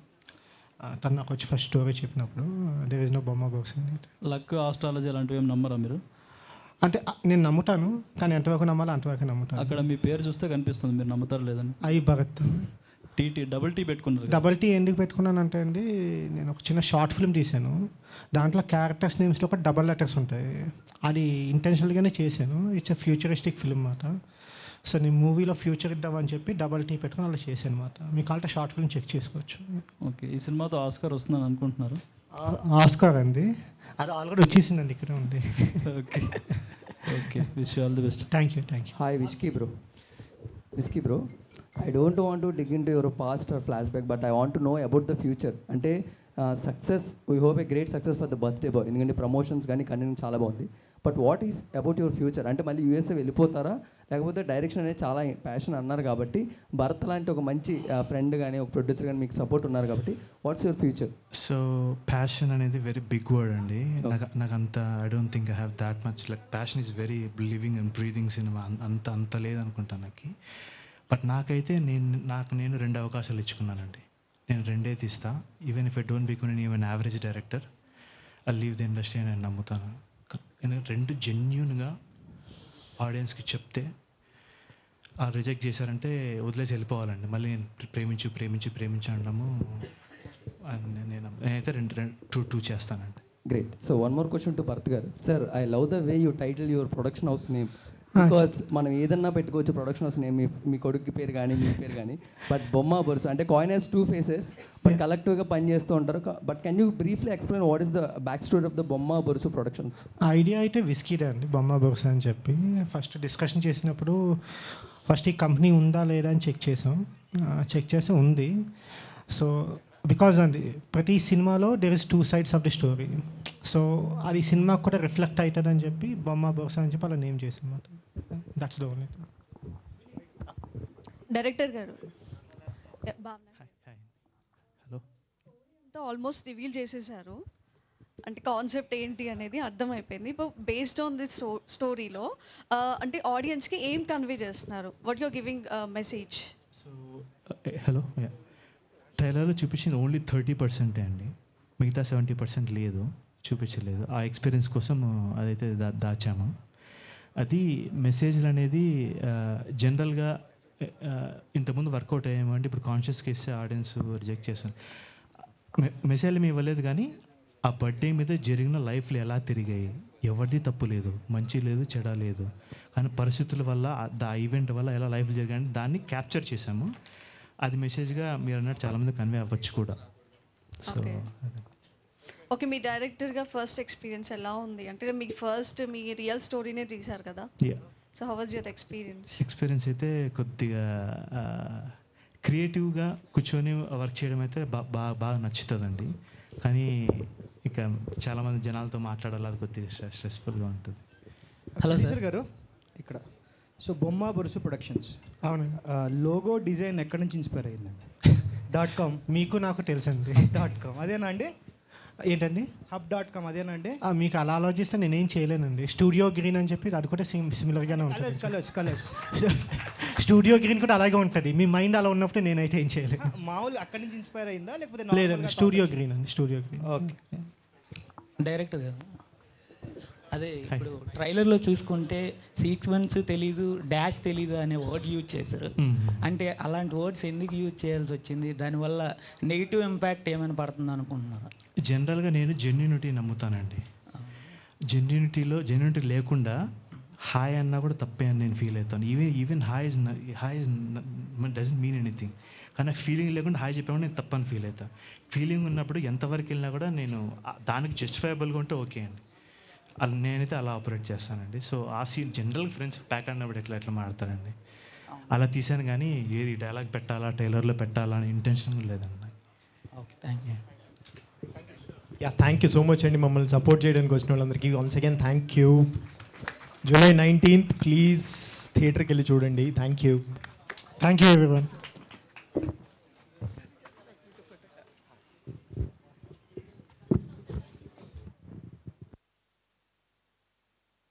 తను నాకు వచ్చి ఫస్ట్ స్టోరీ చెప్పినప్పుడు దేర్ ఇస్ నో బొమ్మ బొరుస. లక్, ఆస్ట్రాలజీ అలాంటివి ఏం నమ్మరా మీరు? అంటే నేను నమ్ముతాను, కానీ ఎంతవరకు నమ్మాలో అంతవరకు నమ్ముతాను. అక్కడ మీ పేరు చూస్తే కనిపిస్తుంది, మీరు నమ్ముతారు లేదని. భరత్. డబుల్ టీ పెట్టుకున్నారు. డబుల్ టీ ఎందుకు పెట్టుకున్నానంటే అండి, నేను ఒక చిన్న షార్ట్ ఫిల్మ్ తీశాను, దాంట్లో క్యారెక్టర్స్ నేమ్స్లో ఒక డబల్ లెటర్స్ ఉంటాయి. అది ఇంటెన్షనల్గానే చేశాను. ఇట్స్ ఎ ఫ్యూచరిస్టిక్ ఫిల్మ్ అన్నమాట. సో నేను మూవీలో ఫ్యూచర్ ఇద్దామని చెప్పి డబల్ టీ పెట్టుకుని అలా చేశాను అనమాట. మీకు కావాలంటే షార్ట్ ఫిల్మ్ చెక్ చేసుకోవచ్చు. ఓకే, ఈ సినిమాతో ఆస్కార్ వస్తుందని అనుకుంటున్నారు? ఆస్కార్ అండి, అది ఆల్రెడీ వచ్చేసిందండి, ఇక్కడ ఉంది. Okay okay, wish you all the best. Thank you. Hi whisky bro, I don't want to dig into your past or flashback, but I want to know about the future. అంటే success, we hope a great success for the birthday bye, ఎందుకంటే promotions కానీ content చాలా బాగుంది. But what is about your future? అంటే మళ్ళీ USA వెళ్ళిపోతారా, లేకపోతే direction అనేది చాలా ప్యాషన్ అన్నారు కాబట్టి, భరత్ లాంటి ఒక మంచి ఫ్రెండ్ కానీ ఒక ప్రొడ్యూసర్ కానీ మీకు సపోర్ట్ ఉన్నారు కాబట్టి, what's your future? So passion అనేది వెరీ బిగ్ వర్డ్ అండి. నాకు అంత I don't think I have that much. Like passion is very living and breathing cinema, అంత లేదనుకుంటాను నాకు. బట్ నాకైతే నేను 2 అవకాశాలు ఇచ్చుకున్నానండి. నేను 2 తీస్తా. Even if I don't become even average director, I leave the industry అని నేను నమ్ముతాను. ఎందుకంటే 2 జెన్యూన్గా ఆడియన్స్కి చెప్తే, ఆ రిజెక్ట్ చేశారంటే వదిలేసి వెళ్ళిపోవాలండి. మళ్ళీ నేను ప్రేమించి అనడము నేనైతే 2 చేస్తానండి. Great. So one more question to Bharat garu. Sir, I love the way you title your production house name. Because మనం ఏదన్నా పెట్టుకోవచ్చు ప్రొడక్షన్ హౌస్ నేమ్, మీ కొడుకు పేరు కానీ మీ పేరు కానీ. బట్ బొమ్మ బొరుసు అంటే కాయిన్ హ్యాస్ 2 faces, బట్ కలెక్టివ్గా పనిచేస్తూ ఉంటారు. But can you briefly explain what is the back story of the బొమ్మ బొరుసు ప్రొడక్షన్స్? ఐడియా అయితే విస్కీదే అండి, బొమ్మ బొరుసు అని చెప్పి. ఫస్ట్ డిస్కషన్ చేసినప్పుడు ఫస్ట్ ఈ కంపెనీ ఉందా లేదా అని చెక్ చేసి ఉంది. సో బికాజ్ అండి ప్రతి సినిమాలో there is 2 sides of the story. So అది సినిమాకి కూడా రిఫ్లెక్ట్ అవుతుంది అని చెప్పి బొమ్మ బొరుస అని చెప్పి అలా నేమ్ చేసి అనమాట. That's the only. డైరెక్టర్ గారు, హలో, ఆల్మోస్ట్ రివీల్ చేసేసారు, అంటే కాన్సెప్ట్ ఏంటి అనేది అర్థమైపోయింది. ఇప్పుడు బేస్డ్ ఆన్ దిస్ స్టోరీలో అంటే ఆడియన్స్కి ఏం కన్వే చేస్తున్నారు? What your giving message? So hello, ట్రైలర్లో చూపించింది ఓన్లీ 30% అండి, మిగతా 70% లేదు, చూపించలేదు. ఆ ఎక్స్పీరియన్స్ కోసం అదైతే దాచాము. అది మెసేజ్లు అనేది జనరల్గా ఇంతకుముందు వర్కౌట్ అయ్యామంటే ఇప్పుడు కాన్షియస్గా ఇస్తే ఆడియన్స్ రిజెక్ట్ చేస్తాను. మెసేజ్లు మీ ఇవ్వలేదు, కానీ ఆ బర్త్డే మీద జరిగిన లైఫ్లు ఎలా తిరిగాయి, ఎవరిది తప్పు లేదు, మంచి లేదు, చెడ లేదు, కానీ పరిస్థితుల వల్ల ఆ ఈవెంట్ వల్ల ఎలా లైఫ్లు జరిగాయని దాన్ని క్యాప్చర్ చేశాము. అది మెసేజ్గా మీరు అన్నట్టు చాలామంది కన్వే అవ్వచ్చు కూడా. సో ఓకే, మీ డైరెక్టర్గా ఫస్ట్ ఎక్స్పీరియన్స్ ఎలా ఉంది? అంటే మీకు ఫస్ట్ మీ రియల్ స్టోరీనే తీశారు కదా, so how was your experience అయితే కొద్దిగా క్రియేటివ్గా కూర్చొని వర్క్ చేయడం అయితే బాగా నచ్చుతుందండి. కానీ ఇక చాలామంది జనాలతో మాట్లాడాలి, అది కొద్దిగా స్ట్రెస్ఫుల్గా ఉంటుంది. హలో సార్ గారు, ఇక్కడ సో బొమ్మ బొరుసు ప్రొడక్షన్స్, అవును, లోగో డిజైన్ ఎక్కడి నుంచి ఇన్స్పైర్ అయ్యిందండి? .com మీకు నాకు తెలుసండి. .com అదేనా అండి? ఏంటండి? hub.com అదేనా అండి? మీకు అలా ఆలోచిస్తే నేనేం చేయలేనండి. స్టూడియో గ్రీన్ అని చెప్పి అది కూడా సిమిలర్గానే ఉంటుంది. కలర్స్ స్టూడియో గ్రీన్ కూడా అలాగే ఉంటుంది. మీ మైండ్ అలా ఉన్నప్పుడు నేనైతే ఏం చేయలేదు. మామూలు అక్కడి నుంచి ఇన్స్పైర్ అయిందా లేకపోతే? లేదండి, స్టూడియో గ్రీన్ అండి, స్టూడియో గ్రీన్. ఓకే. డైరెక్టర్ గారు, అదే ఇప్పుడు ట్రైలర్లో చూసుకుంటే సీక్వెన్స్ తెలీదు, డాష్ తెలీదు అనే వర్డ్ యూజ్ చేశారు. అంటే అలాంటి వర్డ్స్ ఎందుకు యూజ్ చేయాల్సి వచ్చింది? దానివల్ల నెగిటివ్ ఇంపాక్ట్ ఏమైనా పడుతుంది అనుకుంటున్నారా? జనరల్గా నేను జెన్యూనిటీ నమ్ముతానండి. జెన్యూనిటీ లేకుండా హాయ్ అన్నా కూడా తప్పే అని నేను ఫీల్ అవుతాను. Even hi is doesn't mean anything. కానీ ఫీలింగ్ లేకుండా హాయ్ చెప్పామని నేను తప్పని ఫీల్ అవుతాను. ఫీలింగ్ ఉన్నప్పుడు ఎంతవరకు వెళ్ళినా కూడా నేను దానికి జస్టిఫైబుల్గా ఉంటే ఓకే అండి. నేనైతే అలా ఆపరేట్ చేస్తానండి. సో ఆ సీన్ జనరల్గా ఫ్రెండ్స్ ప్యాక్ అన్నప్పుడు ఎట్లా మాడతారండి, అలా తీసాను. కానీ ఏది డైలాగ్ పెట్టాలా, ట్రైలర్లో పెట్టాలా అని ఇంటెన్షన్ లేదండి. Okay, thank you. Thank you so much అండి మమ్మల్ని సపోర్ట్ చేయడానికి వచ్చిన వాళ్ళందరికీ once again thank you. July 19th please థియేటర్కి వెళ్ళి చూడండి. Thank you everyone.